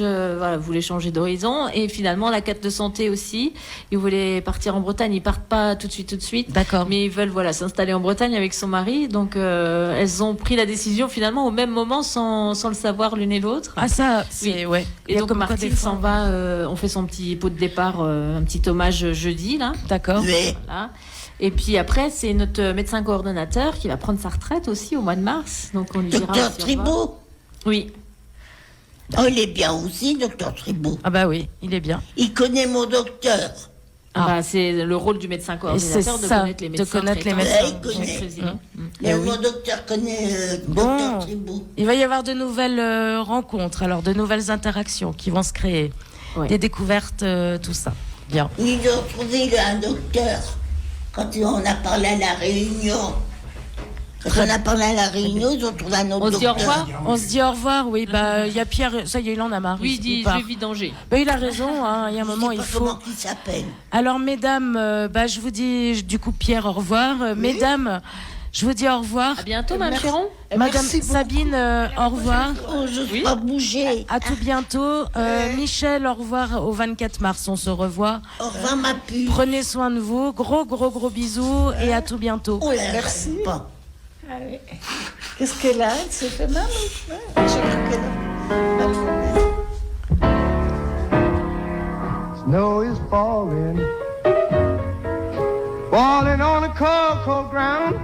voulait changer d'horizon. Et finalement, la carte de santé aussi. Ils voulaient partir en Bretagne. Ils partent pas tout de suite. D'accord. Mais ils veulent s'installer en Bretagne avec son mari. Donc, elles ont pris la décision finalement au même moment sans le savoir l'une et l'autre. Ah ça, c'est ouais. Il Et y a donc comme quoi Martine des fois- s'en va, on fait son petit pot de départ, un petit hommage jeudi là. D'accord. Mais Voilà. Et puis après, c'est notre médecin coordonnateur qui va prendre sa retraite aussi au mois de mars. Donc on lui dira. docteur aussi au revoir. Tribault, Oui. oh, il est bien aussi, docteur Tribault. Ah bah oui, il est bien. Il connaît mon docteur. C'est le rôle du médecin coordonnateur de ça, connaître les de médecins. connaître les traitants. médecins. Ouais, il connaît. Choisis. Mais Eh oui. mon docteur connaît Bon. docteur Tribault. Il va y avoir de nouvelles rencontres, alors de nouvelles interactions qui vont se créer, Ouais. des découvertes, tout ça. Bien. Ils ont trouvé un docteur quand on a parlé à la réunion. Quand on a parlé à la réunion, ils ont trouvé un autre On se dit au docteur. revoir. On se dit au revoir, oui. Bah, il y a Pierre, ça y est, il en a marre. Oui, il dit part. je vais vidanger. Bah, il a raison, hein, il y a un Je sais moment, pas il faut. comment il s'appelle. Alors, mesdames, je vous dis du coup, Pierre, au revoir. Mesdames, je vous dis au revoir. À bientôt, Mme Merci. Chéron. Madame Merci beaucoup. Sabine, au revoir. Oh, je Oui. pas bouger. À tout bientôt. Michel, au revoir au 24 mars. On se revoit. Au revoir, ma puce. Prenez soin de vous. Gros bisous et à tout bientôt. Oh là, Merci. pas. Qu'est-ce qu'elle a? Elle s'est fait mal? Ouais, j'ai cru qu'elle a- Snow is falling, falling on the cold, cold ground.